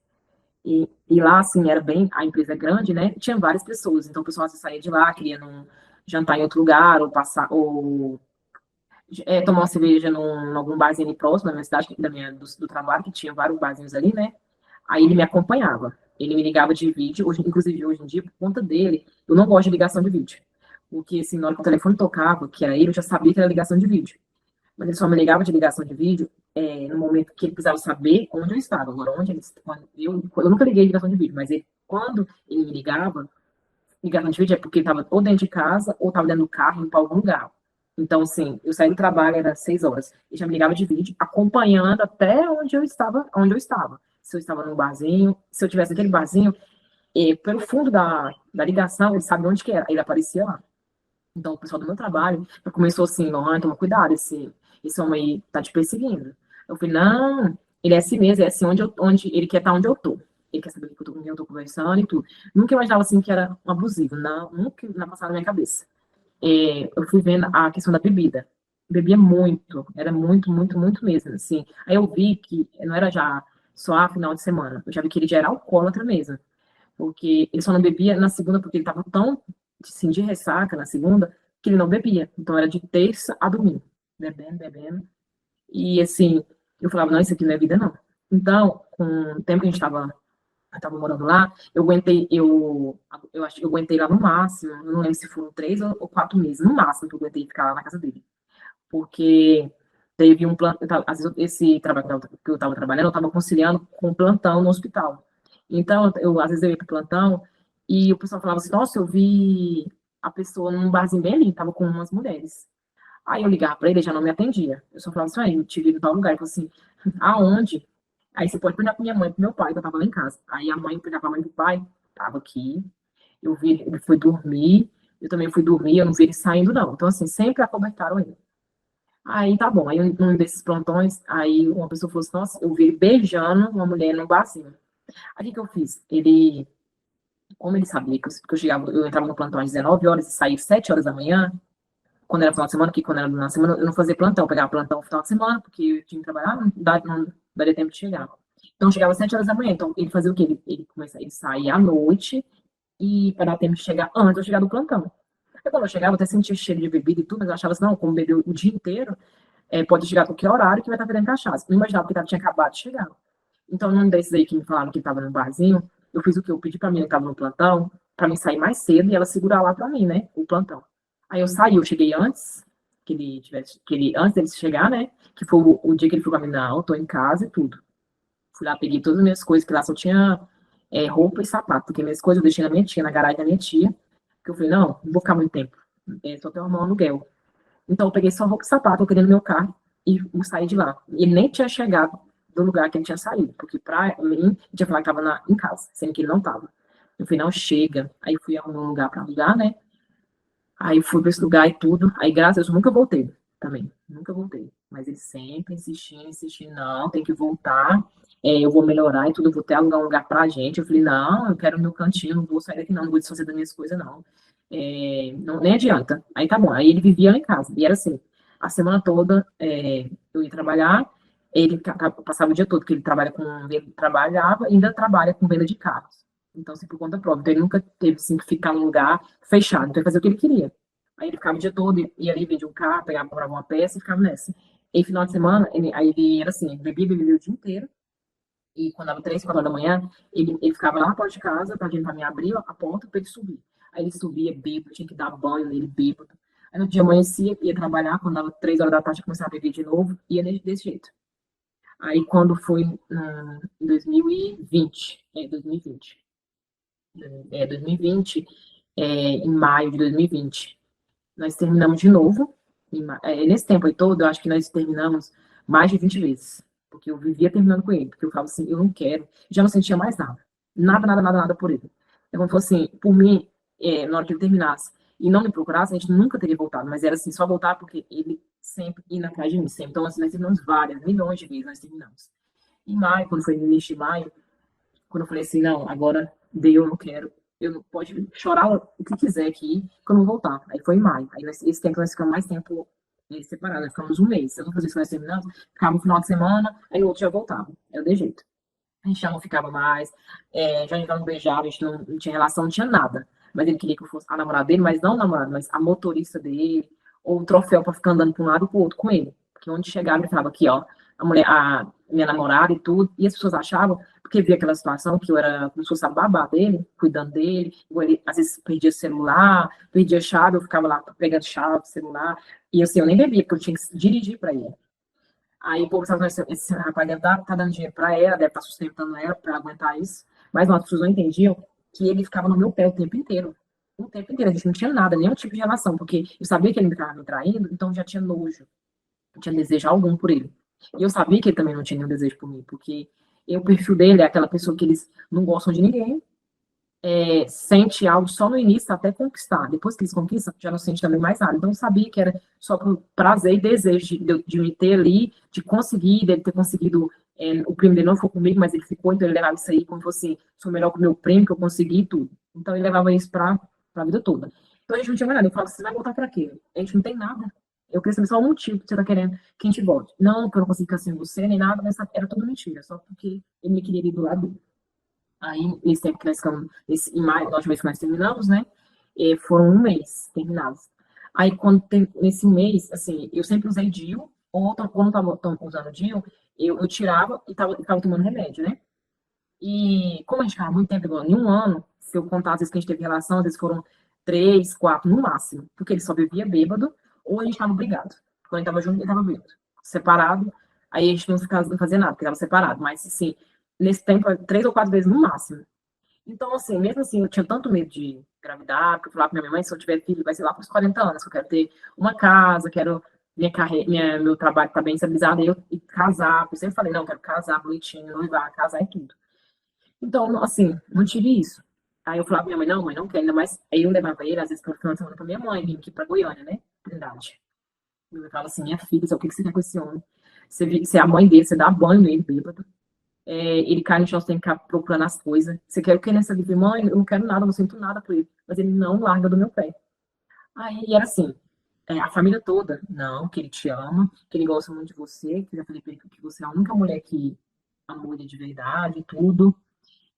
E lá, assim, era bem, a empresa é grande, né? Tinha várias pessoas. Então, o pessoal assim, saía de lá, queria jantar em outro lugar, ou passar, ou tomar uma cerveja em algum barzinho ali próximo da minha cidade, do trabalho, que tinha vários barzinhos ali, né? Aí ele me acompanhava. Ele me ligava de vídeo, inclusive hoje em dia, por conta dele, eu não gosto de ligação de vídeo. Porque, assim, na hora que o telefone tocava, que era ele, eu já sabia que era ligação de vídeo. Mas ele só me ligava de ligação de vídeo no momento que ele precisava saber onde eu estava. Agora, eu nunca liguei de ligação de vídeo, mas quando ele me ligava, ligação de vídeo é porque ele estava ou dentro de casa ou estava dentro do carro, indo para algum lugar. Então, assim, eu saí do trabalho, era 6 horas. Ele já me ligava de vídeo, acompanhando até onde eu estava, onde eu estava. Se eu estava num barzinho, se eu tivesse naquele barzinho, pelo fundo da ligação, ele sabe onde que era. Ele aparecia lá. Então, o pessoal do meu trabalho começou assim, não, toma cuidado, esse homem aí tá te perseguindo. Eu falei, não, ele é assim mesmo, é assim onde ele quer estar onde eu tô. Ele quer saber com quem eu tô conversando e tudo. Nunca imaginava assim que era um abusivo, não, nunca passava na minha cabeça. Eu fui vendo a questão da bebida. Bebia muito, era muito, muito, muito mesmo, assim. Aí eu vi que não era já só a final de semana, eu já vi que ele já era alcoólatra mesmo. Porque ele só não bebia na segunda, porque ele estava tão, assim, de ressaca na segunda, que ele não bebia. Então era de terça a domingo, bebendo, bebendo. E assim, eu falava, não, isso aqui não é vida, não. Então, com o tempo que a gente estava morando lá, eu acho que eu aguentei lá no máximo, eu não lembro se foram 3 ou 4 meses, no máximo que eu aguentei ficar lá na casa dele. Porque teve um plano, às vezes esse trabalho que eu estava trabalhando, eu estava conciliando com plantão no hospital. Então, às vezes eu ia para o plantão e o pessoal falava assim, nossa, eu vi a pessoa num barzinho bem ali, estava com umas mulheres. Aí eu ligava para ele, ele já não me atendia. Eu só falava assim, aí, eu te vi em tal lugar. Ele falou assim, aonde? Aí você pode perguntar para minha mãe, para meu pai, que eu estava lá em casa. Aí a mãe perguntava para a mãe do pai, estava aqui. Eu vi, ele foi dormir, eu também fui dormir, eu não vi ele saindo, não. Então, assim, sempre acobertaram ele. Aí tá bom. Aí um desses plantões, aí uma pessoa falou assim, nossa, eu vi ele beijando uma mulher no barzinho. Aí o que que eu fiz? Como ele sabia que eu chegava, eu entrava no plantão às 19 horas e saía às 7 horas da manhã, quando era final de semana, que quando era na semana eu não fazia plantão, eu pegava plantão no final de semana, porque eu tinha que trabalhar, não daria tempo de chegar. Então eu chegava às 7 horas da manhã, então ele fazia o quê? Ele saía à noite e para dar tempo de chegar antes de eu chegar do plantão. Aí quando eu chegava, eu até sentia cheiro de bebida e tudo, mas eu achava assim, não, como bebeu o dia inteiro, pode chegar a qualquer horário que vai estar querendo cachaça. Não imaginava que tinha acabado de chegar. Então, num desses aí que me falaram que estava no barzinho, eu fiz o quê? Eu pedi pra menina que estava no plantão, pra mim sair mais cedo e ela segurar lá pra mim, né? O plantão. Aí eu saí, eu cheguei antes, antes dele chegar, né? Que foi o dia que ele foi com a menina, não, eu tô em casa e tudo. Fui lá, peguei todas as minhas coisas, que lá só tinha roupa e sapato, porque minhas coisas eu deixei na minha tia, na garagem da minha tia, que eu falei, não vou ficar muito tempo, só tenho um aluguel. Então, eu peguei só roupa e sapato, eu queria no meu carro e saí de lá. E ele nem tinha chegado do lugar que ele tinha saído, porque pra mim, ele tinha falado que estava em casa, sendo que ele não estava. Eu falei, não, chega. Aí fui arrumar um lugar para alugar, né? Aí fui para esse lugar e tudo. Aí, graças a Deus, nunca voltei também. Nunca voltei. Mas ele sempre insistindo, insistindo, não, tem que voltar. Eu vou melhorar e tudo, eu vou ter alugar um lugar pra gente. Eu falei, não, eu quero o meu cantinho, não vou sair daqui, não vou desfazer das minhas coisas, não. Não, nem adianta. Aí tá bom. Aí ele vivia lá em casa. E era assim, a semana toda eu ia trabalhar, ele passava o dia todo, porque ele trabalhava e ainda trabalha com venda de carros. Então, assim, por conta própria. Então, ele nunca teve assim, que ficar num lugar fechado. Então, ele fazia o que ele queria. Aí ele ficava o dia todo, ia ali, vendia um carro, pegava, comprava uma peça e ficava nessa. E final de semana, aí ele era assim, ele bebia o dia inteiro. E quando dava 3, 4 horas da manhã, ele ficava lá na porta de casa, pra gente pra mim abrir a porta pra ele subir. Aí ele subia bêbado, tinha que dar banho nele bêbado. Aí no dia amanhecia, ia trabalhar, quando dava 3 horas da tarde, começava a beber de novo, ia desse jeito. Aí quando foi em 2020, 2020, em maio de 2020, nós terminamos de novo. Nesse tempo aí todo, eu acho que nós terminamos mais de 20 vezes. Porque eu vivia terminando com ele. Porque eu falava assim, eu não quero. Já não sentia mais nada. Nada, nada, nada, nada por ele. É como se fosse assim, por mim, na hora que ele terminasse e não me procurasse, a gente nunca teria voltado. Mas era assim, só voltar porque ele sempre ia atrás de mim. Sempre. Então, assim, nós terminamos várias, milhões de vezes nós terminamos. Em maio, quando foi no início de maio, quando eu falei assim, não, agora deu, eu não quero. Eu não pode chorar o que quiser aqui, que eu não vou voltar. Aí foi em maio. Aí esse tempo nós ficamos mais tempo separados, nós ficamos um mês. Eu não fazia isso que nós terminamos, ficava no final de semana, aí no outro já voltava. Era de jeito. A gente já não ficava mais, já não beijava, a gente não tinha relação, não tinha nada. Mas ele queria que eu fosse a namorada dele, mas não a namorada, mas a motorista dele, ou o troféu para ficar andando para um lado e para o outro com ele. Porque onde chegava, ele falava aqui, ó, a minha namorada e tudo. E as pessoas achavam, porque via aquela situação, que eu era como se fosse a babá dele, cuidando dele. Ele, às vezes perdia celular, perdia chave, eu ficava lá pegando chave, celular. E assim, eu nem bebia, porque eu tinha que dirigir para ele. Aí o povo sabe, esse rapaz deve estar tá dando dinheiro para ela, deve estar sustentando ela para aguentar isso. Mas não, as pessoas não entendiam que ele ficava no meu pé o tempo inteiro. O tempo inteiro. A gente não tinha nada, nenhum tipo de relação, porque eu sabia que ele estava me traindo, então já tinha nojo, não tinha desejo algum por ele. E eu sabia que ele também não tinha nenhum desejo por mim, porque o perfil dele é aquela pessoa que eles não gostam de ninguém, sente algo só no início até conquistar. Depois que eles conquistam, já não sente também mais nada. Então eu sabia que era só por prazer e desejo de me ter ali, de conseguir, dele ter conseguido. O primo dele não ficou comigo, mas ele ficou, então ele levava isso aí como se fosse, sou melhor que o meu primo, que eu consegui tudo. Então ele levava isso para a vida toda. Então a gente não tinha mais nada. Eu falava, você vai voltar para quê? A gente não tem nada. Eu queria saber só o motivo que você está querendo que a gente volte. Não, que eu não consegui ficar sem você, nem nada, mas era tudo mentira, só porque ele me queria ali do lado dele. Aí, nesse tempo que nós ficamos, em maio, na última vez que nós terminamos, né? Foram um mês terminados. Aí, nesse mês, assim, eu sempre usei DIU, ou quando eu tava usando DIU, eu tirava e tava tomando remédio, né? E como a gente ficava muito tempo, igual em um ano, se eu contar as vezes que a gente teve relação, às vezes foram 3, 4 no máximo, porque ele só bebia bêbado, ou a gente estava brigado. Quando a gente estava junto, ele estava bêbado. Separado, aí a gente não fazia nada, porque estava separado. Mas, assim, nesse tempo, 3 ou 4 vezes no máximo. Então, assim, mesmo assim, eu tinha tanto medo de engravidar, porque eu falava pra minha mãe, se eu tiver filho, vai ser lá para os 40 anos, que eu quero ter uma casa, quero minha carreira, meu trabalho tá bem estabilizado, e casar. Eu sempre falei, não, eu quero casar bonitinho, noivar, casar e tudo. Então, assim, não tive isso. Aí eu falava pra minha mãe, não, mãe, não quero ainda mais. Aí eu levava ele, às vezes, para o final de semana pra minha mãe, vim aqui pra Goiânia, né? Trindade. Minha mãe falava assim, minha filha, o que você quer com esse homem? Você é a mãe dele, você dá banho nele, bêbado. Ele cai no chão, você tem que ficar procurando as coisas. Você quer o que nessa vida? Mãe, eu não quero nada, eu não sinto nada por ele. Mas ele não larga do meu pé. Aí era assim, a família toda, não, que ele te ama, que ele gosta muito de você, que eu já falei pra ele que você é a única mulher que amou ele de verdade, tudo.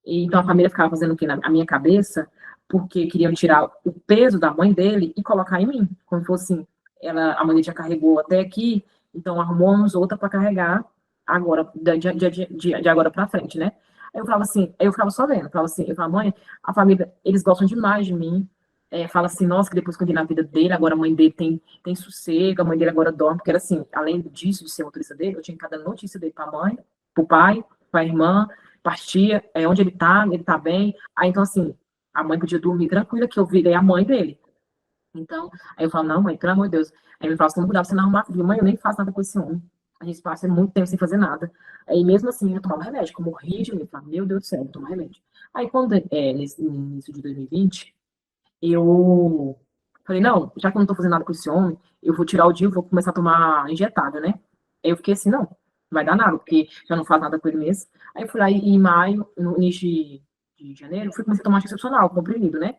E, então a família ficava fazendo o quê na minha cabeça? Porque queriam tirar o peso da mãe dele e colocar em mim. Como se fosse assim, a mãe dele já carregou até aqui, então arrumamos outra para carregar agora, de agora para frente, né? Aí eu falava assim, eu ficava só vendo, eu falava assim, eu falava, mãe, a família, eles gostam demais de mim. Fala assim, nossa, que depois que eu entrei na vida dele, agora a mãe dele tem sossego, a mãe dele agora dorme, porque era assim, além disso, de ser motorista dele, eu tinha que dar notícia dele para a mãe, para o pai, para a irmã, partia, onde ele tá bem. Aí, então, assim, a mãe podia dormir tranquila, que eu virei a mãe dele. Então, aí eu falo, não, mãe, pelo amor de Deus. Aí ele fala, você não cuidar pra você não arrumar filho. Mãe, eu nem faço nada com esse homem. A gente passa muito tempo sem fazer nada. Aí, mesmo assim, eu tomava remédio, que eu morria de medo. Falava, meu Deus do céu, eu vou tomar remédio. Aí, quando, no início de 2020, eu falei, não, já que eu não tô fazendo nada com esse homem, eu vou tirar o dia, vou começar a tomar injetável, né? Aí eu fiquei assim, não, não vai dar nada, porque já não faz nada com ele mesmo. Aí eu fui lá em maio, no início de janeiro, fui começar a tomar anticoncepcional, comprimido, né?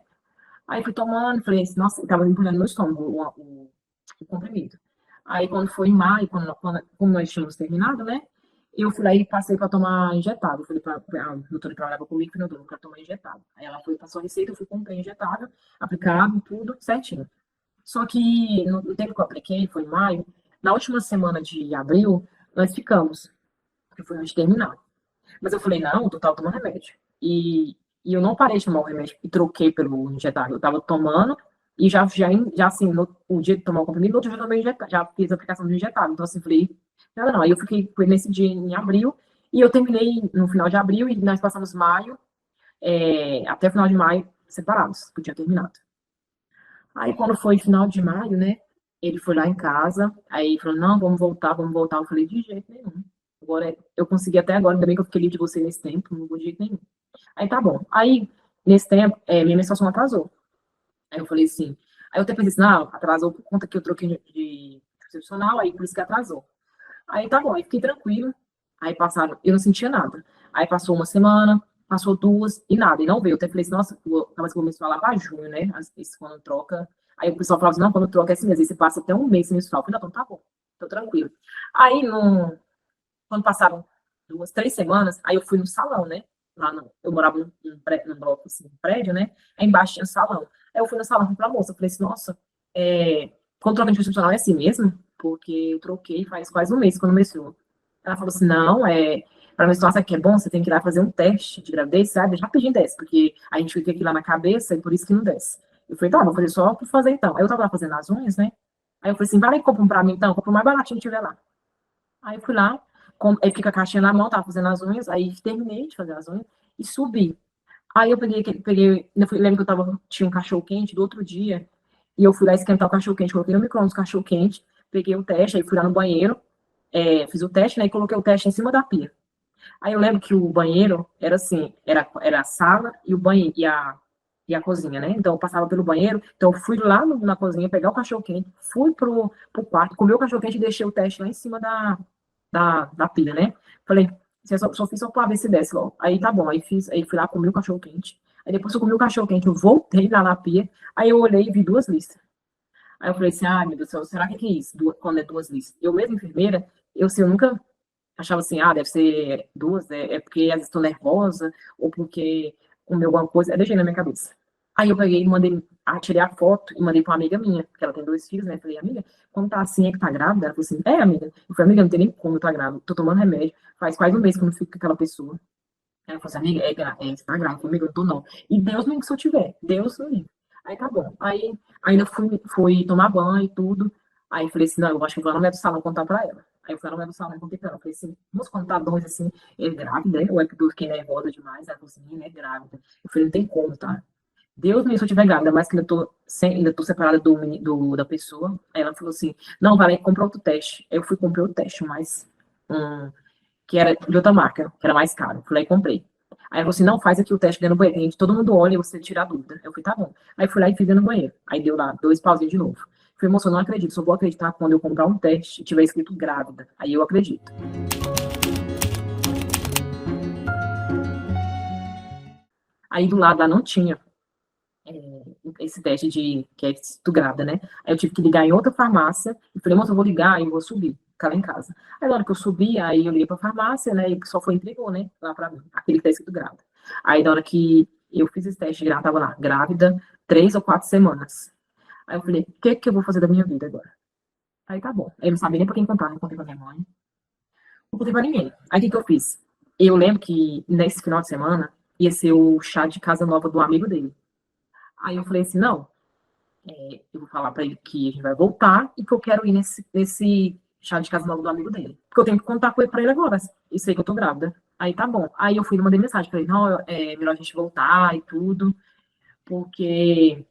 Aí fui tomando, falei assim, nossa, tava empurrando meu estômago, o comprimido. Aí quando foi em maio, como nós tínhamos terminado, né? Eu fui lá e passei para tomar injetável. Falei para a doutora que trabalhava comigo, falei, doutora, eu quero tomar injetável. Aí ela foi, passou a receita, eu fui comprar injetável, aplicado, tudo certinho. Só que no tempo que eu apliquei, foi em maio, na última semana de abril, nós ficamos, que foi antes de terminar. Mas eu falei, não, tu tava tomando remédio. E eu não parei de tomar o remédio e troquei pelo injetável. Eu tava tomando E já assim, o dia de tomar o comprimido, no outro dia eu também já fiz a aplicação do injetável. Então, assim, falei, nada não. Aí eu foi nesse dia em abril, e eu terminei no final de abril, e nós passamos maio, até o final de maio, separados, que eu tinha terminado. Aí, quando foi final de maio, né, ele foi lá em casa, aí falou, não, vamos voltar, vamos voltar. Eu falei, de jeito nenhum. Agora, eu consegui até agora, ainda bem que eu fiquei livre de você nesse tempo, não vou de jeito nenhum. Aí, tá bom. Aí, nesse tempo, minha menstruação atrasou. Aí eu falei assim, aí eu até pensei assim, não, atrasou por conta que eu troquei de profissional, aí por isso que atrasou. Aí tá bom, aí fiquei tranquilo. Aí passaram, eu não sentia nada. Aí passou uma semana, passou duas e nada, e não veio. Eu até falei assim, nossa, mas vou menstruar lá pra junho, né? Isso quando troca. Aí o pessoal falava assim, não, quando troca é assim mesmo, aí você passa até um mês sem menstruar. Eu falei, não, então tá bom, tô tranquilo. Aí, quando passaram 2, 3 semanas, aí eu fui no salão, né? Eu morava num bloco, assim, num prédio, né? Aí embaixo tinha um salão. Aí eu fui no salão e falei pra moça, eu falei assim, nossa, quando troca de profissional é assim mesmo? Porque eu troquei faz quase um mês quando menstruou. Ela falou assim, não, para menstruar, sabe que é bom? Você tem que ir lá fazer um teste de gravidez, sabe? Rapidinho desce, porque a gente fica aqui lá na cabeça e por isso que não desce. Eu falei, tá, vou fazer só pra fazer então. Aí eu tava lá fazendo as unhas, né? Aí eu falei assim, vai lá e compra um pra mim então, compra o mais baratinho que tiver lá. Aí eu fui lá, aí fica a caixinha na mão, tava fazendo as unhas, aí terminei de fazer as unhas e subi. Aí eu lembro que tinha um cachorro quente do outro dia, e eu fui lá esquentar o cachorro quente, coloquei no micro-ondas o cachorro quente, peguei o teste, aí fui lá no banheiro, fiz o teste, né, e coloquei o teste em cima da pia. Aí eu lembro que o banheiro era assim, era a sala e o banheiro, e a cozinha, né? Então eu passava pelo banheiro, então eu fui lá na cozinha pegar o cachorro quente, fui pro quarto, comi o cachorro quente e deixei o teste lá em cima da pilha, né? Falei, só fiz só pra ver se desce logo. Aí tá bom, aí fui lá, comi o cachorro quente. Aí depois que eu comi o cachorro quente, eu voltei lá na pia, aí eu olhei e vi 2 listas. Aí eu falei assim, ai meu Deus do céu, será que é isso? Quando é 2 listas? Eu mesma enfermeira, eu nunca achava assim, deve ser duas, porque às vezes estou nervosa, ou porque comeu alguma coisa, deixei na minha cabeça. Aí eu peguei e mandei, tirei a foto e mandei para uma amiga minha, que ela tem 2 filhos, né? Falei, amiga, quando tá assim, é que tá grávida? Ela falou assim, amiga. Eu falei, amiga, não tem nem como eu tá grávida, tô tomando remédio, faz quase um mês que eu não fico com aquela pessoa. Ela falou assim, amiga, você tá grávida? Eu falei, amiga, eu não tô não. E Deus me livre se eu tiver, Deus me livre. Aí tá bom. Aí ainda fui tomar banho e tudo. Aí falei assim, não, eu acho que eu vou lá no médico do salão contar pra ela. Aí eu fui lá no médico do salão e contei pra ela. Falei assim, moço, quando tá dois assim, é grávida, ou é que eu fiquei nervosa demais? Ela falou assim, é grávida. Eu falei, não tem como, tá? Deus me livre se eu tiver grávida, mas que ainda tô separada da pessoa. Aí ela falou assim, não, vai lá e compra outro teste. Aí eu fui comprar o teste, mas um, que era de outra marca, que era mais caro. Fui lá e comprei. Aí ela falou assim, não, faz aqui o teste dentro do banheiro. Gente, todo mundo olha e você tira a dúvida. Eu falei, tá bom. Aí fui lá e fiz dentro do banheiro. Aí deu lá 2 pauzinhos de novo. Falei, moça, eu não acredito, só vou acreditar quando eu comprar um teste e tiver escrito grávida. Aí eu acredito. Aí do lado lá não tinha esse teste de que é tu grávida, né? Aí eu tive que ligar em outra farmácia e falei, moça, eu vou ligar e eu vou subir, ficar lá em casa. Aí na hora que eu subi, aí eu liguei pra farmácia, né? E o pessoal foi e entregou, né? Lá pra mim, aquele que tá escrito grávida. Aí na hora que eu fiz esse teste, já tava lá, grávida, 3 ou 4 semanas. Aí eu falei, o que que eu vou fazer da minha vida agora? Aí tá bom. Eu não sabia nem pra quem contar, não contei pra minha mãe, não contei pra ninguém. Aí o que que eu fiz? Eu lembro que nesse final de semana ia ser o chá de casa nova do amigo dele. Aí eu falei assim, não, eu vou falar pra ele que a gente vai voltar e que eu quero ir nesse chá de casa nova do amigo dele. Porque eu tenho que contar com ele pra ele agora. E sei que eu tô grávida. Aí tá bom. Aí eu fui e mandei mensagem pra ele, não, é melhor a gente voltar e tudo, porque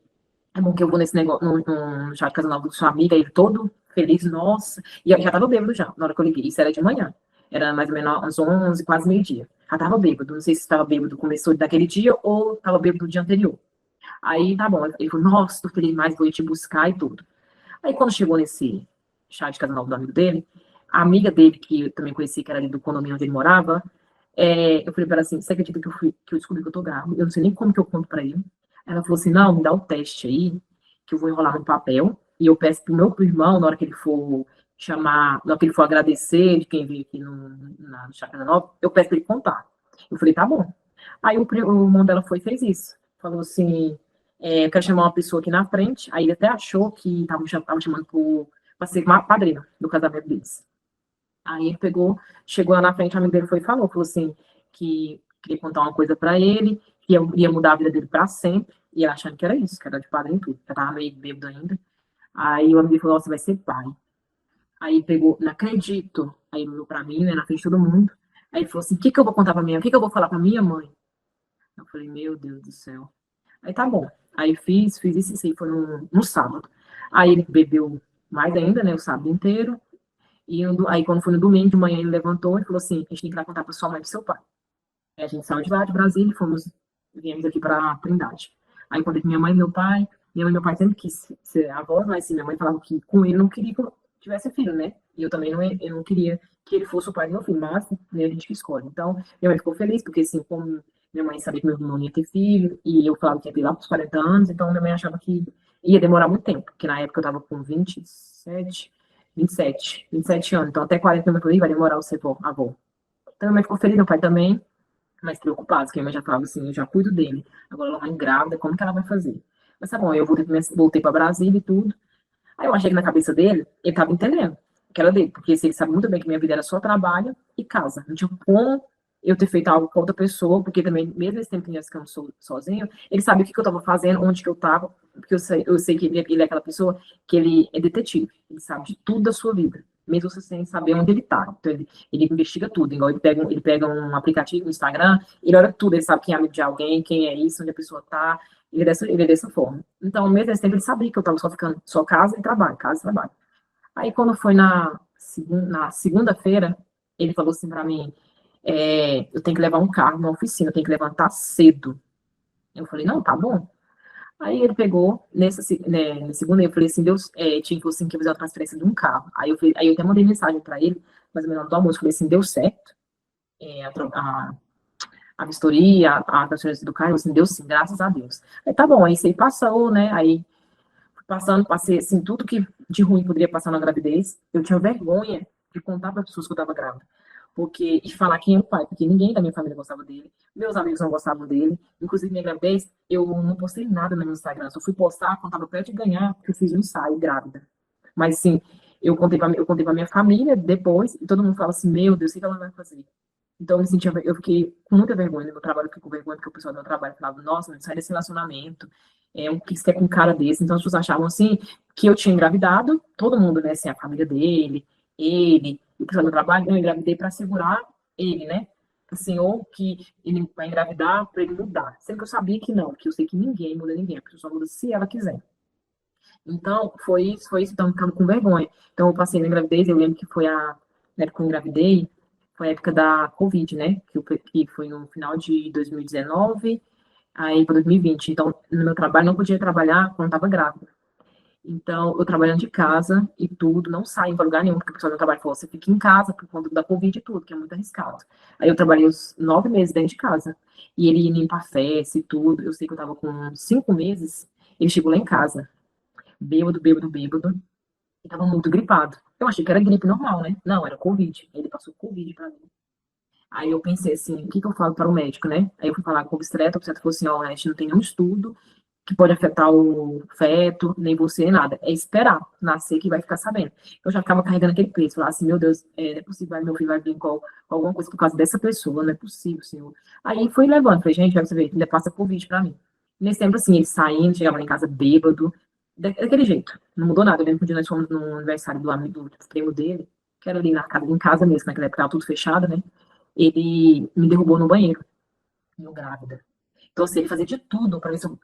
é bom que eu vou nesse negócio, no chá de casa nova do sua amiga, ele todo feliz, nossa. E eu já tava bêbado já, na hora que eu liguei. Isso era de manhã. Era mais ou menos às 11, quase meio-dia. Já tava bêbado. Não sei se estava bêbado começou daquele dia ou tava bêbado do dia anterior. Aí tá bom. Ele falou, nossa, tô feliz mais, vou te buscar e tudo. Aí quando chegou nesse chá de casa nova do amigo dele, a amiga dele, que eu também conheci, que era ali do condomínio onde ele morava, eu falei pra ela assim, você acredita que eu descobri que eu tô grávida? Eu não sei nem como que eu conto pra ele. Ela falou assim, não, me dá o teste aí, que eu vou enrolar no papel, e eu peço pro irmão, na hora que ele for chamar, na hora que ele for agradecer de quem veio aqui no chá de casa nova, eu peço pra ele contar. Eu falei, tá bom. Aí o irmão dela foi e fez isso. Falou assim, eu quero chamar uma pessoa aqui na frente. Aí ele até achou que estavam chamando para ser uma padrinho do casamento deles. Aí ele chegou lá na frente, o amigo dele foi e falou assim, que queria contar uma coisa para ele, que ia mudar a vida dele para sempre, E ela achando que era isso, que era de padrinho e tudo. Já tava meio bêbado ainda. Aí o amigo dele falou, você vai ser pai. Aí pegou, não acredito. Aí ele olhou pra mim, né, na frente de todo mundo. Aí ele falou assim, o que que eu vou contar pra minha mãe? O que que eu vou falar pra minha mãe? Eu falei, meu Deus do céu. Aí tá bom. Aí fiz isso aí, foi no sábado. Aí ele bebeu mais ainda, né, o sábado inteiro. E aí quando foi no domingo de manhã ele levantou e falou assim, a gente tem que ir lá contar pra sua mãe e pro seu pai. Aí a gente saiu de lá, de Brasília, viemos aqui pra Trindade. Aí quando minha mãe e meu pai, minha mãe e meu pai sempre quis ser avós, mas assim, minha mãe falava que com ele não queria que eu tivesse filho, né? E eu também eu não queria que ele fosse o pai do meu filho, mas né, a gente que escolhe. Então, minha mãe ficou feliz, porque assim, como minha mãe sabia que meu irmão ia ter filho, e eu falava que ia ter lá pros 40 anos, então minha mãe achava que ia demorar muito tempo, porque na época eu tava com 27 anos, então até 40 anos eu falei, vai demorar o ser avô. Então minha mãe ficou feliz, meu pai também, mais preocupados, que a minha mãe já falava assim, eu já cuido dele. Agora ela vai grávida, como que ela vai fazer? Mas tá bom, eu voltei para Brasília e tudo. Aí eu achei que na cabeça dele, ele tava entendendo que era dele, porque assim, ele sabe muito bem que minha vida era só trabalho e casa. Não tinha como eu ter feito algo com outra pessoa, porque também, mesmo esse tempo que nós ficamos sozinho, ele sabia o que, que eu estava fazendo, onde que eu estava, porque eu sei que ele é aquela pessoa que ele é detetive, ele sabe de tudo da sua vida, mesmo você sem saber onde ele está. Então, ele investiga tudo, igual ele pega um aplicativo no Instagram, ele olha tudo, ele sabe quem é amigo de alguém, quem é isso, onde a pessoa está, ele é dessa forma. Então, mesmo nesse tempo, ele sabia que eu estava só ficando só casa e trabalho, casa e trabalho. Aí, quando foi na segunda-feira, ele falou assim para mim, eu tenho que levar um carro na oficina, eu tenho que levantar cedo. Eu falei, não, tá bom. Aí ele pegou, na segunda, eu falei assim, Deus, tinha que assim, que fazer uma transferência de um carro. Aí eu até mandei mensagem para ele, mais ou menos do almoço, falei assim, deu certo, a vistoria, a transferência do carro, assim, deu sim, graças a Deus. Aí tá bom, aí isso aí passou, né, aí passei, assim, tudo que de ruim poderia passar na gravidez, eu tinha vergonha de contar para as pessoas que eu estava grávida. E falar quem é o pai, porque ninguém da minha família gostava dele, meus amigos não gostavam dele, inclusive minha gravidez, eu não postei nada no meu Instagram, só fui postar quando estava perto de ganhar, porque eu fiz um ensaio grávida. Mas, assim, eu contei pra minha família depois, e todo mundo falava assim, meu Deus, o que ela vai fazer? Então, eu fiquei com muita vergonha no meu trabalho, eu fiquei com vergonha porque o pessoal do meu trabalho falava, nossa, mas sai desse relacionamento, o que você quer com um cara desse? Então, as pessoas achavam, assim, que eu tinha engravidado, todo mundo, né, assim, a família dele, ele, o pessoal do trabalho, eu engravidei para segurar ele, né, assim, ou que ele vai engravidar para ele mudar. Sendo que eu sabia que não, porque eu sei que ninguém muda ninguém, a pessoa só muda se ela quiser. Então, foi isso, então, ficando com vergonha. Então, eu passei na gravidez, eu lembro que na época que eu engravidei, foi a época da Covid, né? Que foi no final de 2019, aí para 2020. Então, no meu trabalho, não podia trabalhar quando estava grávida. Então, eu trabalhando de casa e tudo, não saio para lugar nenhum, porque o pessoal do meu trabalho falou, você fica em casa por conta da Covid e tudo, que é muito arriscado. Aí eu trabalhei os 9 meses dentro de casa. E ele ia limpar festa e tudo. Eu sei que eu estava com 5 meses, ele chegou lá em casa bêbado, bêbado, bêbado, e tava muito gripado. Eu achei que era gripe normal, né? Não, era Covid. Ele passou Covid pra mim. Aí eu pensei assim, o que que eu falo para o médico, né? Aí eu fui falar com o obstetra falou assim, ó, a gente não tem nenhum estudo que pode afetar o feto, nem você, nem nada. É esperar nascer que vai ficar sabendo. Eu já ficava carregando aquele peso, falava assim, meu Deus, não é possível, meu filho vai vir com alguma coisa por causa dessa pessoa, não é possível, senhor. Aí fui levando, falei, gente, vai você ver, ainda passa Covid pra mim. Nesse tempo, assim, ele saindo, chegava lá em casa bêbado, daquele jeito. Não mudou nada. Eu lembro que um dia nós fomos no aniversário do amigo, do primo dele, que era ali em casa mesmo, naquela época tava tudo fechado, né? Ele me derrubou no banheiro, eu grávida. Então, assim, ele fazia de tudo para ver se eu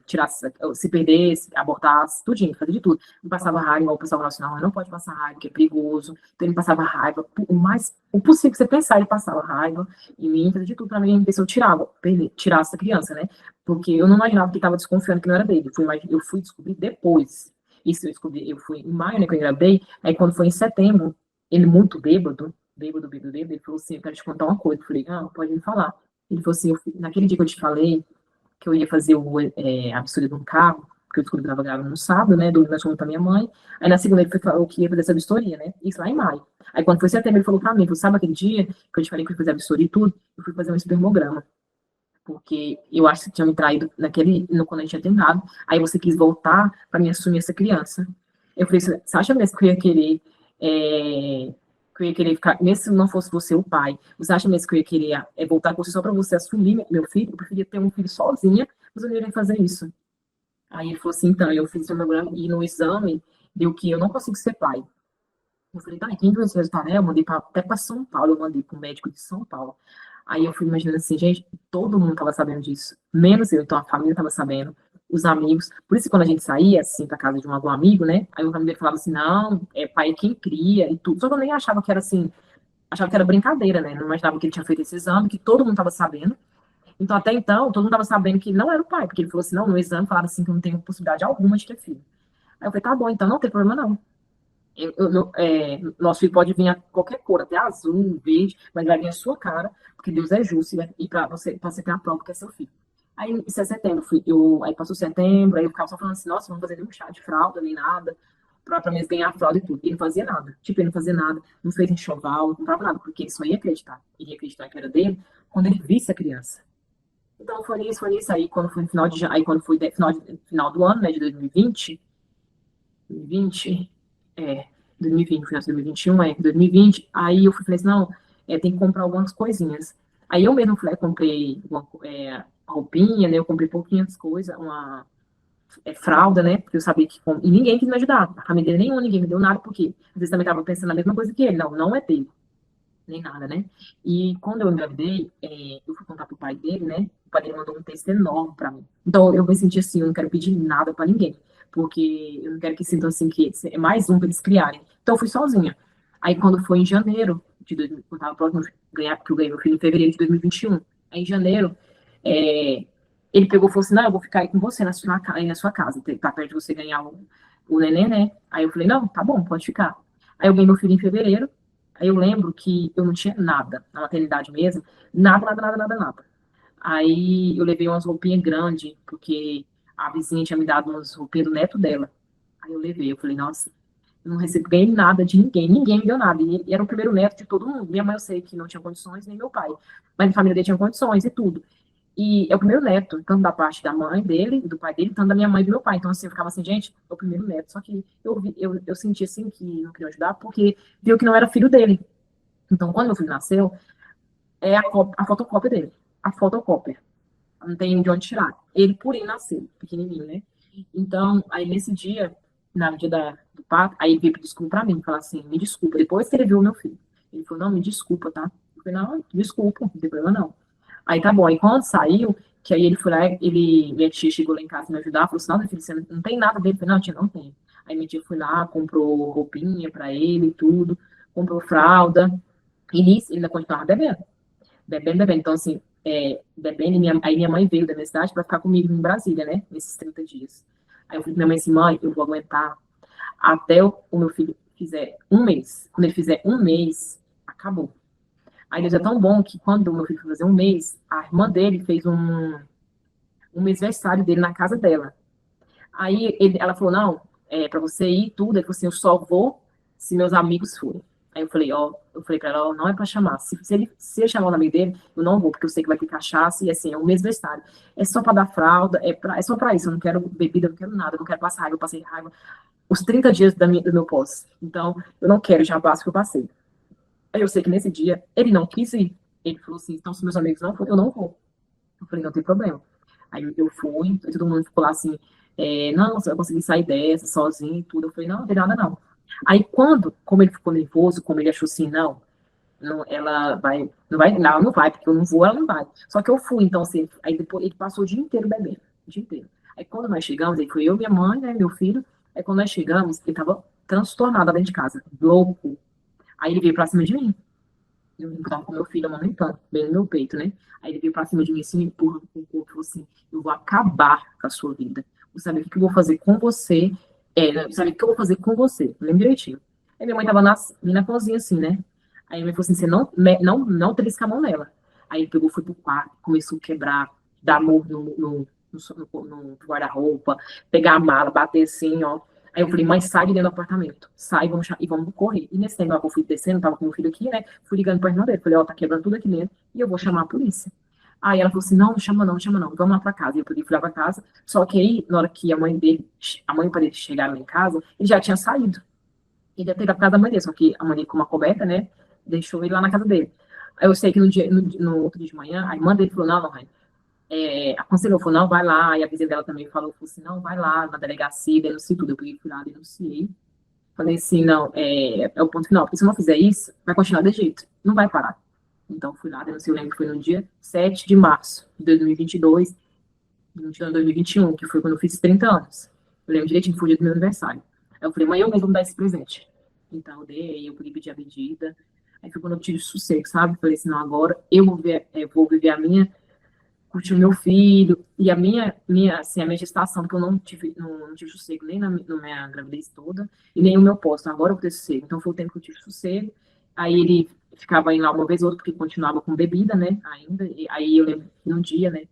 tirasse, se perdesse, abortasse, tudinho, fazia de tudo. Não passava raiva, igual o pessoal falava assim, não, não pode passar raiva, que é perigoso. Então, ele passava raiva, o possível que você pensar, ele passava raiva em mim, fazia de tudo para mim, ver se eu tirasse essa criança, né? Porque eu não imaginava que ele estava desconfiando que não era dele. Eu fui descobrir depois. Isso eu descobri, eu fui em maio, né, que eu engravidei, aí quando foi em setembro, ele muito bêbado, bêbado, bêbado, bêbado, ele falou assim, eu quero te contar uma coisa. Eu falei, ah, pode me falar. Ele falou assim, naquele dia que eu te falei que eu ia fazer a vistoria de um carro, que eu descobri que estava grávida no sábado, né, domingo nós fomos pra minha mãe, aí na segunda ele falou que ia fazer essa vistoria, né, isso lá em maio. Aí quando foi setembro ele falou pra mim, falou, sabe aquele dia que eu te falei que eu ia fazer a vistoria e tudo? Eu fui fazer um espermograma, porque eu acho que você tinha me traído quando a gente tinha terminado, aí você quis voltar pra me assumir essa criança. Eu falei, você acha mesmo que eu ia querer ficar, mesmo se não fosse você o pai, você acha mesmo que eu ia querer voltar com você só para você assumir meu filho? Eu preferia ter um filho sozinha, Mas eu não irei fazer isso. Aí ele falou assim, então, eu fiz o mamograma e no exame deu que eu não consigo ser pai. Eu falei, tá, e quem viu esse resultado, né? Eu mandei até para São Paulo, eu mandei para o médico de São Paulo. Aí eu fui imaginando assim, gente, todo mundo estava sabendo disso, menos eu, então a família estava sabendo, os amigos. Por isso, quando a gente saía, assim, para casa de algum amigo, né? Aí o amigo dele falava assim, não, é pai quem cria e tudo. Só que eu nem achava que era assim, achava que era brincadeira, né? Não imaginava que ele tinha feito esse exame, que todo mundo estava sabendo. Então, até então, todo mundo estava sabendo que não era o pai, porque ele falou assim, não, no exame falaram assim que eu não tenho possibilidade alguma de ter filho. Aí eu falei, tá bom, então não tem problema não. Nosso filho pode vir a qualquer cor, até azul, verde, mas vai vir a sua cara, porque Deus é justo e para você ter a prova que é seu filho. Aí, isso é setembro, aí passou setembro, aí eu ficava só falando assim, nossa, vamos fazer nenhum chá de fralda, nem nada, pra mim ganhar a fralda e tudo. E ele não fazia nada. Tipo, ele não fazia nada, não fez enxoval, não comprava nada, porque ele só ia acreditar. Ele ia acreditar que era dele quando ele visse a criança. Então, foi isso. Aí, quando foi no final de, aí, quando foi final do ano, né, de 2020, 2020, 2020, final de 2021, 2020, aí eu falei assim, não, tem que comprar algumas coisinhas. Aí eu mesmo falei, comprei uma roupinha, né, eu comprei pouquinhas coisas, uma fralda, né, porque eu sabia que, e ninguém quis me ajudar, a família dele nenhum, ninguém me deu nada, porque às vezes também estava pensando a mesma coisa que ele, não, não é dele, nem nada, né, e quando eu engravidei, eu fui contar pro pai dele, né, o pai dele mandou um texto enorme para mim, então eu me senti assim, eu não quero pedir nada para ninguém, porque eu não quero que sintam assim que é mais um para eles criarem. Então eu fui sozinha. Aí quando foi em janeiro de 2000, eu estava próximo de ganhar, porque eu ganhei meu filho em fevereiro de 2021. Aí em janeiro, ele pegou e falou assim, não, eu vou ficar aí com você aí na sua casa, tá perto de você ganhar o neném, né? Aí eu falei, não, tá bom, pode ficar. Aí eu ganhei meu filho em fevereiro, aí eu lembro que eu não tinha nada, na maternidade mesmo, nada. Aí eu levei umas roupinhas grandes, porque a vizinha tinha me dado umas roupinhas do neto dela. Aí eu levei, eu falei, nossa, eu não recebi nada de ninguém, ninguém me deu nada. E era o primeiro neto de todo mundo. Minha mãe eu sei que não tinha condições, nem meu pai. Mas a família dele tinha condições e tudo. E é o primeiro neto, tanto da parte da mãe dele, do pai dele, tanto da minha mãe e do meu pai. Então, assim, eu ficava assim, gente, é o primeiro neto. Só que eu senti, assim, que não queria ajudar, porque viu que não era filho dele. Então, quando meu filho nasceu, é a fotocópia dele. A fotocópia. Não tem de onde tirar. Ele por ele nasceu, pequenininho, né? Então, aí nesse dia, no dia do parto, aí ele veio pedir desculpa pra mim, falar assim, me desculpa. Depois que ele viu o meu filho, ele falou, não, me desculpa, tá? Eu falei, não, desculpa, não tem problema não. Aí tá bom, aí quando saiu, que aí ele foi lá, minha tia chegou lá em casa me ajudar, falou assim, não, meu filho, você não tem nada dele? Eu falei, não, tia, não tem. Aí minha tia foi lá, comprou roupinha pra ele e tudo, comprou fralda, e nisso ele ainda continuava bebendo. Bebendo. Então, assim, bebendo, aí minha mãe veio da minha cidade para ficar comigo em Brasília, né? Nesses 30 dias. Aí eu falei pra minha mãe assim, mãe, eu vou aguentar até o meu filho fizer um mês. Quando ele fizer um mês, acabou. Aí Deus é tão bom que quando o meu filho foi fazer um mês, a irmã dele fez um mêsversário dele na casa dela. Aí ela falou, não, para você ir tudo. Ele falou assim, eu só vou se meus amigos forem. Aí eu falei pra ela, ó, não é pra chamar. Se ele chamar o amigo dele, eu não vou, porque eu sei que vai ter cachaça e assim, é o mesmo estádio. É só pra dar fralda, é só pra isso. Eu não quero bebida, eu não quero nada, eu não quero passar raiva, eu passei raiva os 30 dias do meu pós. Então, eu não quero, já passo o que eu passei. Aí eu sei que nesse dia, ele não quis ir. Ele falou assim, então se meus amigos não forem, eu não vou. Eu falei, não tem problema. Aí eu fui, todo mundo ficou lá assim, não, você vai conseguir sair dessa sozinho e tudo. Eu falei, não, não tem nada não. Aí como ele ficou nervoso, como ele achou assim, não, ela vai, não vai, porque eu não vou, ela não vai. Só que eu fui, então assim, aí depois ele passou o dia inteiro bebendo, o dia inteiro. Aí quando nós chegamos, aí foi eu, minha mãe, né, meu filho, aí quando nós chegamos, ele tava transtornado dentro de casa, louco. Aí ele veio pra cima de mim. Eu tava com meu filho amamentando, bem no meu peito, né? Aí ele veio pra cima de mim assim, me empurra com o corpo, falou assim, eu vou acabar com a sua vida. Você sabe o que eu vou fazer com você? Sabe o que eu vou fazer com você? Eu lembro direitinho. Aí minha mãe tava na cozinha assim, né? Aí minha mãe falou assim, você não trisca a mão nela. Aí ele pegou, foi pro quarto, começou a quebrar, dar murro no guarda-roupa, pegar a mala, bater assim, ó. Aí eu falei, mãe, sai de dentro do apartamento. Sai, vamos correr. E nesse tempo que eu fui descendo, tava com meu filho aqui, né? Fui ligando pra irmã dele. Falei, ó, tá quebrando tudo aqui dentro e eu vou chamar a polícia. Aí ela falou assim, não, não chama não, não chama não. Vamos lá pra casa. E eu fui lá pra casa. Só que aí, na hora que a mãe para ele chegar lá em casa, ele já tinha saído. Ele ia ter ido pra casa da mãe dele, só que a mãe dele, com uma coberta, né? Deixou ele lá na casa dele. Aí eu sei que no outro dia de manhã, a irmã dele falou, não, aconselhou, falou, não, vai lá, e a vizinha dela também falou assim, não, vai lá na delegacia, denuncie tudo. Eu peguei, fui lá, denunciei. Falei assim, não, é o ponto final, porque se eu não fizer isso, vai continuar desse jeito, não vai parar. Então, fui lá, denunciei, eu lembro que foi no dia 7 de março de 2022, no dia de 2021, que foi quando eu fiz 30 anos. Eu lembro direitinho, foi o dia do meu aniversário. Aí eu falei, mãe, eu mesmo vou me dar esse presente. Então, eu dei, eu podia pedir a medida. Aí foi quando eu tive sossego, sabe? Falei assim, não, agora eu vou viver a minha, curtir o meu filho, e assim, a minha gestação, que eu não tive sossego nem na minha gravidez toda, e nem o meu pós, então agora eu vou ter sossego. Então foi o tempo que eu tive sossego. Aí ele ficava indo lá uma vez ou outra, porque continuava com bebida, né, ainda. E aí eu lembro que num dia, né,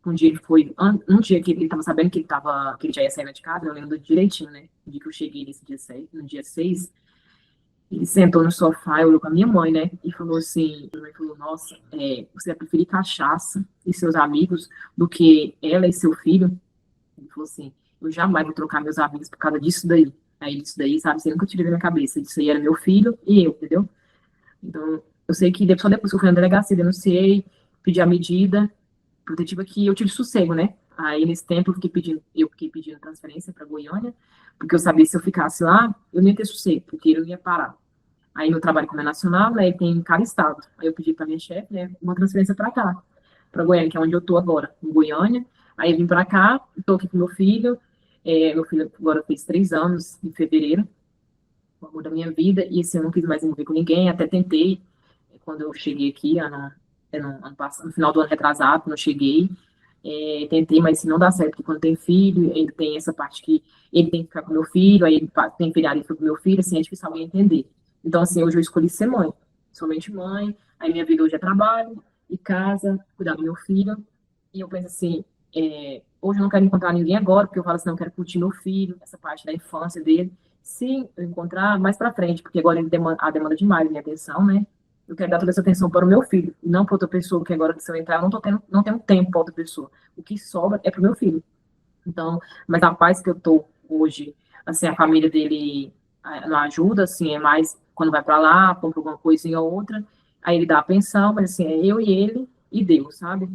um dia ele foi, um dia que ele estava sabendo que ele já ia sair de casa, eu lembro direitinho, né, no dia que eu cheguei nesse dia 6, no dia 6, ele sentou no sofá, olhou com a minha mãe, né? E falou assim: minha mãe falou, nossa, você vai preferir cachaça e seus amigos do que ela e seu filho? Ele falou assim: eu jamais vou trocar meus amigos por causa disso daí. Aí, isso daí, sabe, você nunca tirei da minha cabeça. Isso aí era meu filho e eu, entendeu? Então, eu sei que só depois que eu fui na delegacia, denunciei, pedi a medida protetiva que eu tive sossego, né? Aí, nesse tempo, eu fiquei pedindo transferência para Goiânia, porque eu sabia que se eu ficasse lá, eu não ia ter sossego, porque eu não ia parar. Aí eu trabalho como é nacional, né, e tem em cada estado. Aí eu pedi para minha chefe, né, uma transferência para cá, para Goiânia, que é onde eu tô agora, em Goiânia. Aí eu vim para cá, estou aqui com meu filho agora fez 3 anos, em fevereiro, o amor da minha vida, e esse eu não quis mais me envolver com ninguém, até tentei, quando eu cheguei aqui, ano passado, no final do ano retrasado, quando eu cheguei, tentei, mas se não dá certo, porque quando tem filho, ele tem essa parte que ele tem que ficar com meu filho, aí ele tem feriado e fica com meu filho, assim, é difícil alguém entender. Então, assim, hoje eu escolhi ser mãe, somente mãe, aí minha vida hoje é trabalho, e casa, cuidar do meu filho, e eu penso assim, hoje eu não quero encontrar ninguém agora, porque eu falo assim, não, eu quero curtir meu filho, essa parte da infância dele, se eu encontrar mais pra frente, porque agora ele demanda demais minha atenção, né? Eu quero dar toda essa atenção para o meu filho, não para outra pessoa, que agora se eu entrar, eu não tenho tempo para outra pessoa. O que sobra é para o meu filho. Então, mas a paz que eu tô hoje, assim, a família dele não ajuda, assim, é mais quando vai para lá, compra alguma coisinha ou outra, aí ele dá a pensão, mas assim, é eu e ele e Deus, sabe?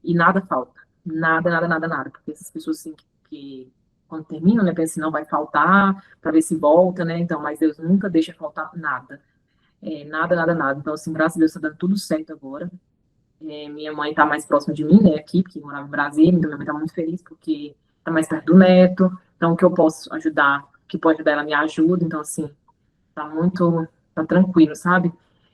E nada falta. Nada, nada, nada, nada. Porque essas pessoas, assim, que quando terminam, né, pensam assim, não vai faltar, para ver se volta, né? Então, mas Deus nunca deixa faltar nada. Nada, nada, nada. Então, assim, graças a Deus, está dando tudo certo agora. Minha mãe está mais próxima de mim, né, aqui, porque morava em Brasília, então minha mãe está muito feliz porque está mais perto do neto. Então, o que eu posso ajudar, o que pode ajudar, ela me ajuda. Então, assim, tá tranquilo, sabe?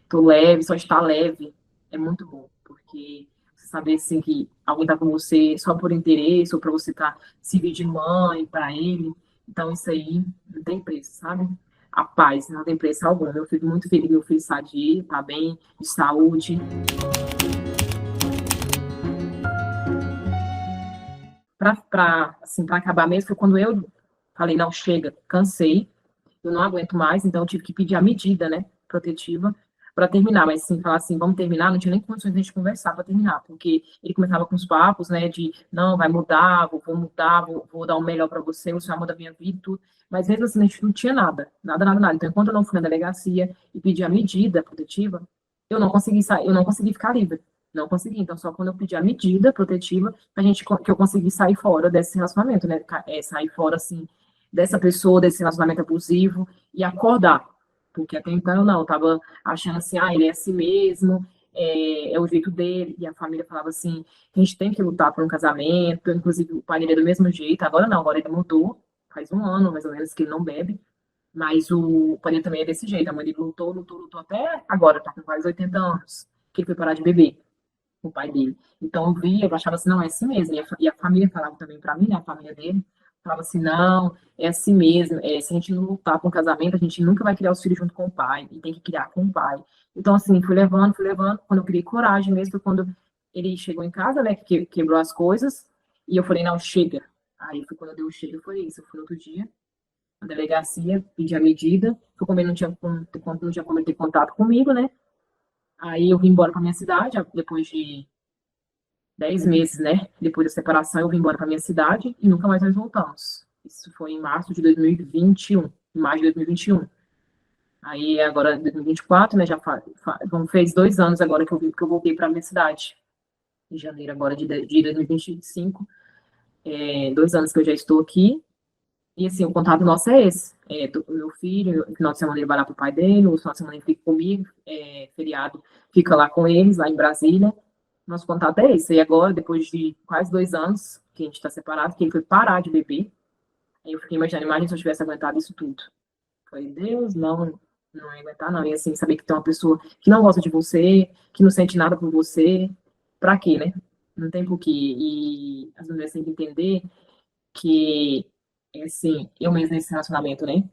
Tô leve, só estar leve é muito bom, porque você saber, assim, que alguém tá com você só por interesse, ou para você estar servir de mãe para ele. Então, isso aí não tem preço, sabe? A paz não tem preço algum. Eu fico muito feliz, meu filho sadio, tá bem, de saúde. Assim, para acabar mesmo, foi quando eu falei, não, chega, cansei, eu não aguento mais, então eu tive que pedir a medida, né, protetiva, para terminar, mas assim, falar assim, vamos terminar, não tinha nem condições de a gente conversar para terminar, porque ele começava com os papos, né, de, não, vai mudar, vou mudar, vou dar o melhor para você, o senhor muda a minha vida e tudo, mas mesmo assim, a gente não tinha nada, nada, nada, nada, então enquanto eu não fui na delegacia e pedi a medida protetiva, eu não consegui sair, eu não consegui ficar livre, não consegui, então só quando eu pedi a medida protetiva, que eu consegui sair fora desse relacionamento, né, sair fora, assim, dessa pessoa, desse relacionamento abusivo, e acordar, porque até então eu não, eu tava achando assim, ele é assim mesmo, é o jeito dele, e a família falava assim, a gente tem que lutar por um casamento, inclusive o pai dele é do mesmo jeito, agora não, agora ele mudou, faz um ano mais ou menos que ele não bebe, mas o pai dele também é desse jeito, a mãe dele lutou, lutou, lutou até agora, tá com quase 80 anos, que ele foi parar de beber, o pai dele. Então eu via, eu achava assim, não, é assim mesmo. E a família falava também para mim, né, a família dele, falava assim, não, é assim mesmo, se a gente não lutar com o casamento, a gente nunca vai criar os filhos junto com o pai, e tem que criar com o pai. Então, assim, fui levando, quando eu criei coragem mesmo, foi quando ele chegou em casa, né, que quebrou as coisas, e eu falei, não, chega. Aí foi quando eu dei o chega, foi isso, eu fui no outro dia, na delegacia, pedi a medida, foi como ele não tinha como ele ter contato comigo, né, aí eu vim embora para minha cidade, depois de 10 meses, né? Depois da separação, eu vim embora para minha cidade e nunca mais nós voltamos. Isso foi em março de 2021, em maio de 2021. Aí agora, em 2024, né? Fez 2 anos agora que eu voltei para minha cidade. em janeiro agora de 2025, 2 anos que eu já estou aqui, e assim, o contato nosso é esse. O meu filho, no final de semana ele vai lá pro pai dele, o final de semana ele fica comigo, feriado fica lá com eles, lá em Brasília. Nosso contato é esse. E agora, depois de quase 2 anos que a gente está separado, que ele foi parar de beber, aí eu fiquei imaginando, imagina se eu tivesse aguentado isso tudo. Falei, Deus, não ia aguentar, não. E assim, saber que tem uma pessoa que não gosta de você, que não sente nada por você, pra quê, né? Não tem por quê. E as mulheres têm que entender que, assim, eu mesmo nesse relacionamento, né?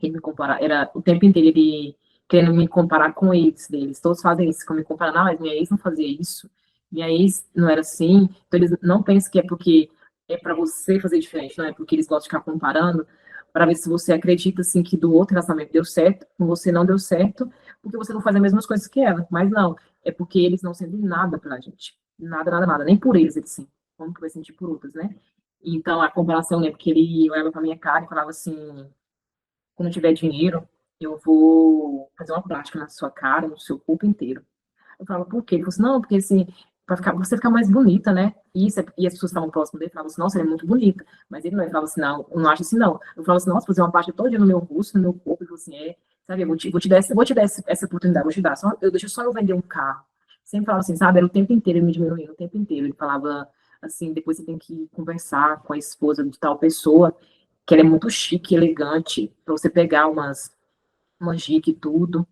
Ele me compara, era o tempo inteiro ele querendo me comparar com ex deles. Todos fazem isso, como me comparar, não, mas minha ex não fazia isso, minha ex não era assim. Então eles não pensam que é porque é para você fazer diferente, não é porque eles gostam de ficar comparando, para ver se você acredita assim que do outro relacionamento deu certo, com você não deu certo, porque você não faz as mesmas coisas que ela. Mas não, é porque eles não sentem nada pela gente. Nada, nada, nada. Nem por eles, assim. Como que vai sentir por outros, né? Então a comparação, né? Porque ele olhava pra minha cara e falava assim: quando tiver dinheiro, eu vou fazer uma plástica na sua cara, no seu corpo inteiro. Eu falava, por quê? Ele falou assim, não, porque assim, você ficar mais bonita, né? E as pessoas que estavam próximas dele falavam assim, nossa, ele é muito bonita. Mas ele não, ele falava assim, não, eu não acho assim, não. Eu falava assim, nossa, fazer uma plástica todo dia no meu rosto, no meu corpo. Ele falou assim, sabe, eu vou te dar essa oportunidade, vou te dar. Deixa só eu vender um carro. Sempre falava assim, sabe, era o tempo inteiro, ele me diminuindo, o tempo inteiro. Ele falava assim, depois você tem que conversar com a esposa de tal pessoa, que ela é muito chique, elegante, pra você pegar umas dicas e tudo.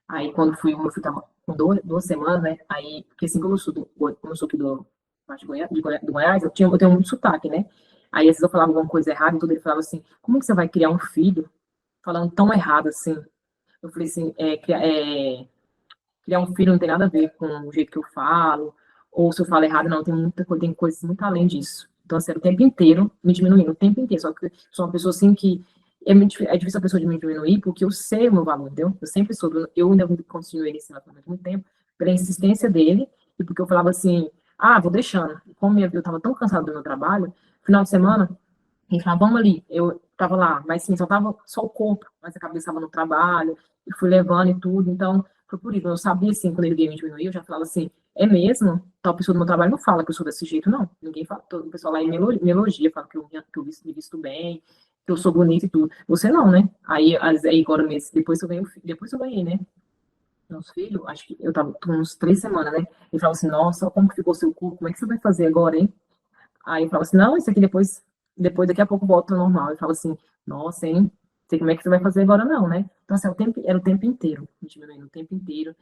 Aí quando eu fui tava com 2 semanas, né? Aí, porque assim, como eu sou aqui do, parte de do Goiás, eu tenho muito sotaque, né? Aí às vezes eu falava alguma coisa errada, e tudo ele falava assim, como que você vai criar um filho falando tão errado assim? Eu falei assim, criar um filho não tem nada a ver com o jeito que eu falo, ou se eu falo errado, não, tem coisas muito além disso. Então, assim, era o tempo inteiro me diminuindo, o tempo inteiro. Só que sou uma pessoa assim que é difícil a pessoa de me diminuir, porque eu sei o meu valor, entendeu? Eu sempre soube, eu ainda continuei nesse relacionamento há muito tempo, pela insistência dele, e porque eu falava assim, vou deixando. E como eu estava tão cansada do meu trabalho, final de semana, ele falava, vamos ali. Eu tava lá, mas sim, só tava só o corpo, mas a cabeça estava no trabalho, e fui levando e tudo. Então, foi por isso. Eu sabia, assim, quando ele veio me diminuir, eu já falava assim, é mesmo? Tal pessoa do meu trabalho não fala que eu sou desse jeito, não. Ninguém fala, todo o pessoal lá me elogia, fala me visto bem, que eu sou bonita e tudo. Você não, né? Aí agora mesmo, depois eu ganhei, né? Meus filhos, acho que eu tava com uns 3 semanas, né? Ele falava assim, nossa, como que ficou seu corpo? Como é que você vai fazer agora, hein? Aí eu falo assim, não, isso aqui depois daqui a pouco volta ao normal. Eu falo assim, nossa, hein? Não sei como é que você vai fazer agora, não, né? Então, assim, era o tempo inteiro, diminuindo o tempo inteiro.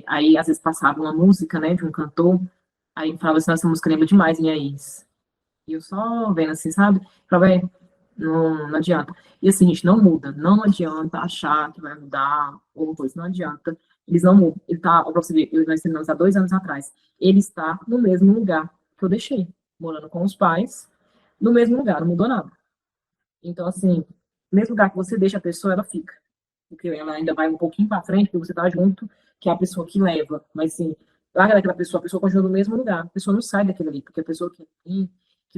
Aí, às vezes, passava uma música, né, de um cantor, aí falava assim, essa música lembra demais minha ex. E eu só vendo assim, sabe? Falava, não adianta. E assim, gente, não muda. Não adianta achar que vai mudar ou coisa. Não adianta. Eles não mudam. Ele tá, pra você ver, nós terminamos há 2 anos atrás. Ele está no mesmo lugar que eu deixei, morando com os pais, no mesmo lugar, não mudou nada. Então, assim, no mesmo lugar que você deixa a pessoa, ela fica. Porque ela ainda vai um pouquinho para frente, porque você tá junto, que é a pessoa que leva. Mas, assim, larga daquela pessoa, a pessoa continua no mesmo lugar. A pessoa não sai daquilo ali, porque a pessoa que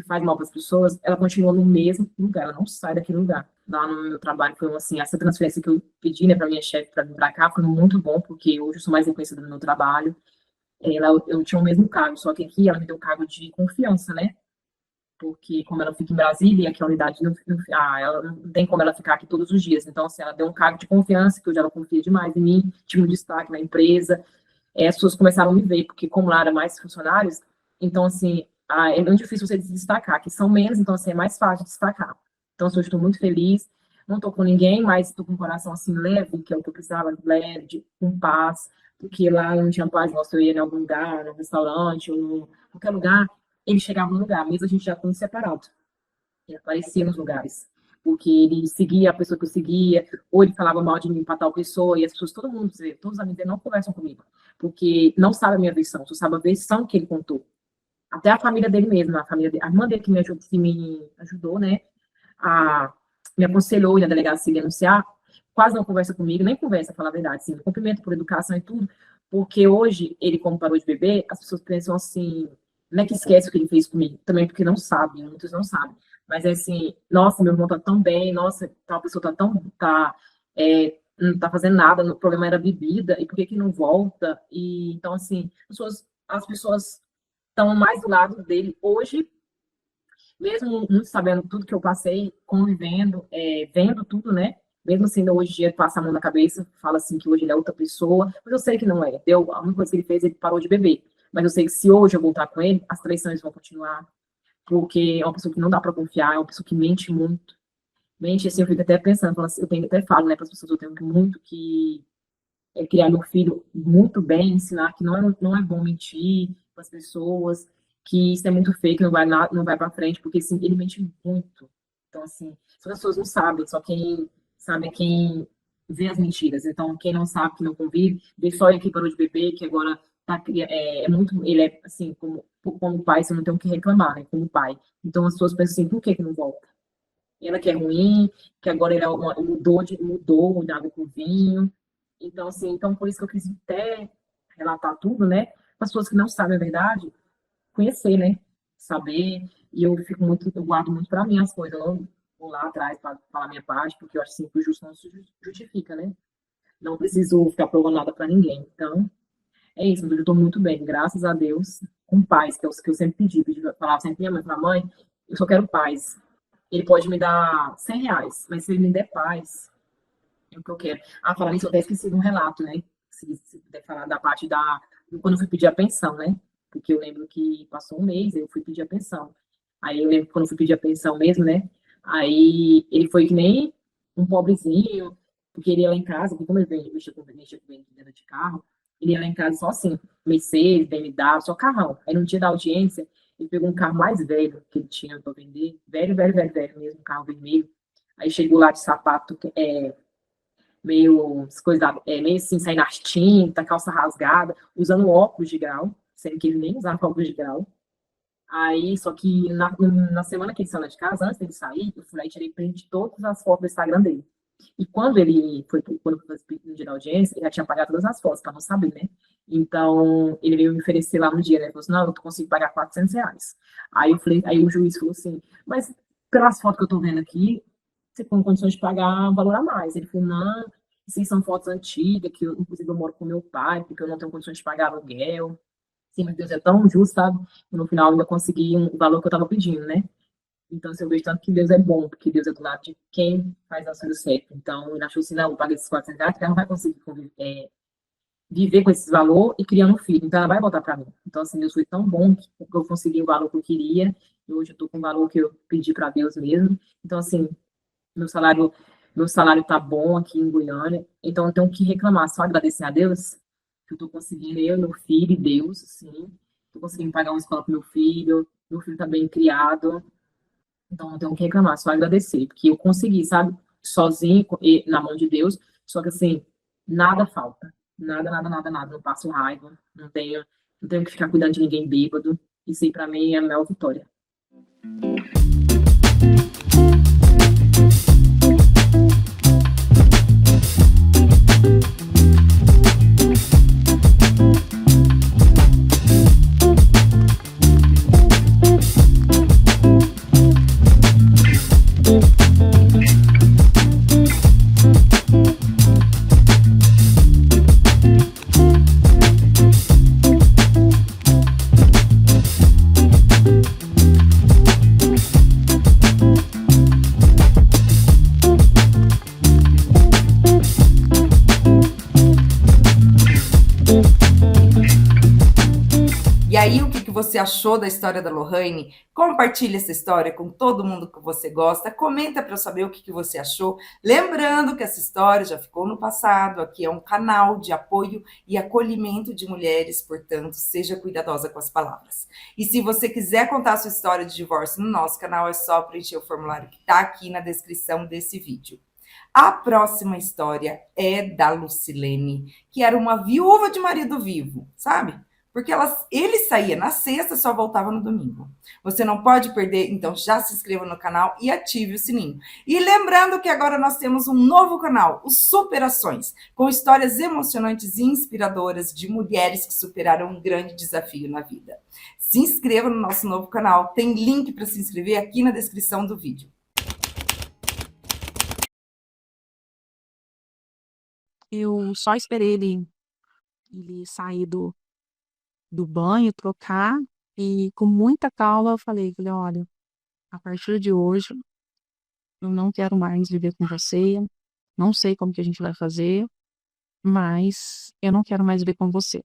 faz mal para as pessoas, ela continua no mesmo lugar, ela não sai daquele lugar. Lá no meu trabalho, foi assim, essa transferência que eu pedi, né, para minha chefe para vir para cá, foi muito bom, porque hoje eu sou mais reconhecida no meu trabalho. Eu tinha o mesmo cargo, só que aqui ela me deu o cargo de confiança, né? Porque como ela fica em Brasília, e aqui a unidade ela não tem como ela ficar aqui todos os dias. Então, assim, ela deu um cargo de confiança, que eu já ela confia demais em mim, tive um destaque na empresa. As pessoas começaram a me ver, porque como lá era mais funcionários, então, assim, é muito difícil você se destacar, que são menos, então, assim, é mais fácil de destacar. Então, assim, eu estou muito feliz, não estou com ninguém, mas estou com o coração, assim, leve, que é o que eu precisava, leve, com paz, porque lá eu não tinha paz, nossa, eu ia em algum lugar, no restaurante, ou em qualquer lugar, ele chegava no lugar, mesmo a gente já estando separado. Ele aparecia nos lugares. Porque ele seguia a pessoa que eu seguia, ou ele falava mal de mim para tal pessoa, e as pessoas, todo mundo, todos os amigos dele não conversam comigo, porque não sabe a minha versão, só sabe a versão que ele contou. Até a família dele mesmo, a irmã dele que me ajudou, né, a, me aconselhou na delegacia denunciar, quase não conversa comigo, nem conversa, pra falar a verdade, assim, cumprimento por educação e tudo, porque hoje, ele, como parou de beber, as pessoas pensam assim, não é que esquece o que ele fez comigo, também porque não sabem, muitos não sabem, mas é assim, nossa, meu irmão tá tão bem, nossa, tal pessoa não tá fazendo nada, o problema era bebida, e por que que não volta? E, então, assim, as pessoas estão mais do lado dele hoje, mesmo não sabendo tudo que eu passei, convivendo, vendo tudo, né? Mesmo assim, hoje em dia, passa a mão na cabeça, fala assim que hoje ele é outra pessoa, mas eu sei que não é. Deu, a única coisa que ele fez, ele parou de beber. Mas eu sei que se hoje eu voltar com ele, as traições vão continuar, porque é uma pessoa que não dá para confiar, é uma pessoa que mente muito. Mente, assim, eu fico até pensando, assim, eu tenho, até falo, né, para as pessoas, eu tenho muito que criar meu filho muito bem, ensinar que não é bom mentir para as pessoas, que isso é muito fake, não vai para frente, porque assim, ele mente muito. Então, assim, as pessoas não sabem, só quem sabe é quem vê as mentiras. Então, quem não sabe, que não convive, vê só ele que parou de beber, que agora é muito. Ele é assim, como pai, você não tem o que reclamar, né? Como pai. Então, as pessoas pensam assim, por que não volta? Ela que é ruim, que agora ele mudou o água com vinho. Então, assim, então por isso que eu quis até relatar tudo, né? Para as pessoas que não sabem a verdade, conhecer, né? Saber. E eu fico muito, eu guardo muito para mim as coisas. Eu não vou lá atrás para falar a minha parte, porque eu acho assim, que o justo não se justifica, né? Não preciso ficar provando nada para ninguém. Então, é isso, eu estou muito bem, graças a Deus, com paz, que eu sempre pedi, falava sempre minha mãe, para mãe, eu só quero paz. Ele pode me dar R$ 100, mas se ele me der paz, é o que eu quero. Ah, falando isso, eu até esqueci de um relato, né? Se puder falar da parte da. Quando eu fui pedir a pensão, né? Porque eu lembro que passou um mês, eu fui pedir a pensão. Aí eu lembro que quando eu fui pedir a pensão mesmo, né? Aí ele foi que nem um pobrezinho, porque ele ia lá em casa, porque como ele mexia com venda de carro, ele ia lá em casa só assim, Mercedes, BMW, só carrão. Aí no dia da audiência, ele pegou um carro mais velho que ele tinha para vender, velho, velho, velho, velho mesmo, um carro vermelho. Aí chegou lá de sapato, meio descoisado, meio assim, saindo as tintas, calça rasgada, usando óculos de grau, sendo que ele nem usava óculos de grau. Aí, só que na semana que ele saiu de casa, antes dele sair, eu fui lá e tirei print de todas as fotos do Instagram dele. E quando eu fui no dia da audiência, ele já tinha pagado todas as fotos, para não saber, né? Então, ele veio me oferecer lá no dia, né? Ele falou assim, não, eu consigo pagar R$ 400. Aí eu falei, aí o juiz falou assim, mas pelas fotos que eu tô vendo aqui, você tem condições de pagar um valor a mais. Ele falou, não, sim, são fotos antigas, que eu, inclusive eu moro com meu pai, porque eu não tenho condições de pagar aluguel. Sim, mas Deus é tão justo, sabe? E no final eu ainda consegui o valor que eu estava pedindo, né? Então, assim, eu vejo tanto que Deus é bom, porque Deus é do lado de quem faz as coisas certas. Então, ele achou assim, não, eu paguei esses R$ 400, ela não vai conseguir viver com esse valor e criando um filho. Então, ela vai voltar para mim. Então, assim, Deus foi tão bom que eu consegui o valor que eu queria. E hoje eu estou com o valor que eu pedi para Deus mesmo. Então, assim, meu salário, meu salário tá bom aqui em Goiânia. Então, eu tenho que reclamar, só agradecer a Deus que eu estou conseguindo, eu, meu filho e Deus, sim. Estou conseguindo pagar uma escola para meu filho está bem criado. Então, não tenho que reclamar, só agradecer, porque eu consegui, sabe? Sozinho, na mão de Deus, só que assim, nada falta. Nada, nada, nada, nada. Não passo raiva, não tenho que ficar cuidando de ninguém bêbado. Isso aí, pra mim, é a maior vitória. E aí, o que você achou da história da Lohane? Compartilhe essa história com todo mundo que você gosta. Comenta para eu saber o que você achou. Lembrando que essa história já ficou no passado. Aqui é um canal de apoio e acolhimento de mulheres, portanto, seja cuidadosa com as palavras. E se você quiser contar a sua história de divórcio no nosso canal, é só preencher o formulário que está aqui na descrição desse vídeo. A próxima história é da Lucilene, que era uma viúva de marido vivo, sabe? Porque ele saía na sexta e só voltava no domingo. Você não pode perder, então já se inscreva no canal e ative o sininho. E lembrando que agora nós temos um novo canal, o Superações, com histórias emocionantes e inspiradoras de mulheres que superaram um grande desafio na vida. Se inscreva no nosso novo canal, tem link para se inscrever aqui na descrição do vídeo. Eu só esperei ele sair do banho, trocar. E com muita calma eu falei, olha, a partir de hoje eu não quero mais viver com você, não sei como que a gente vai fazer, mas eu não quero mais viver com você.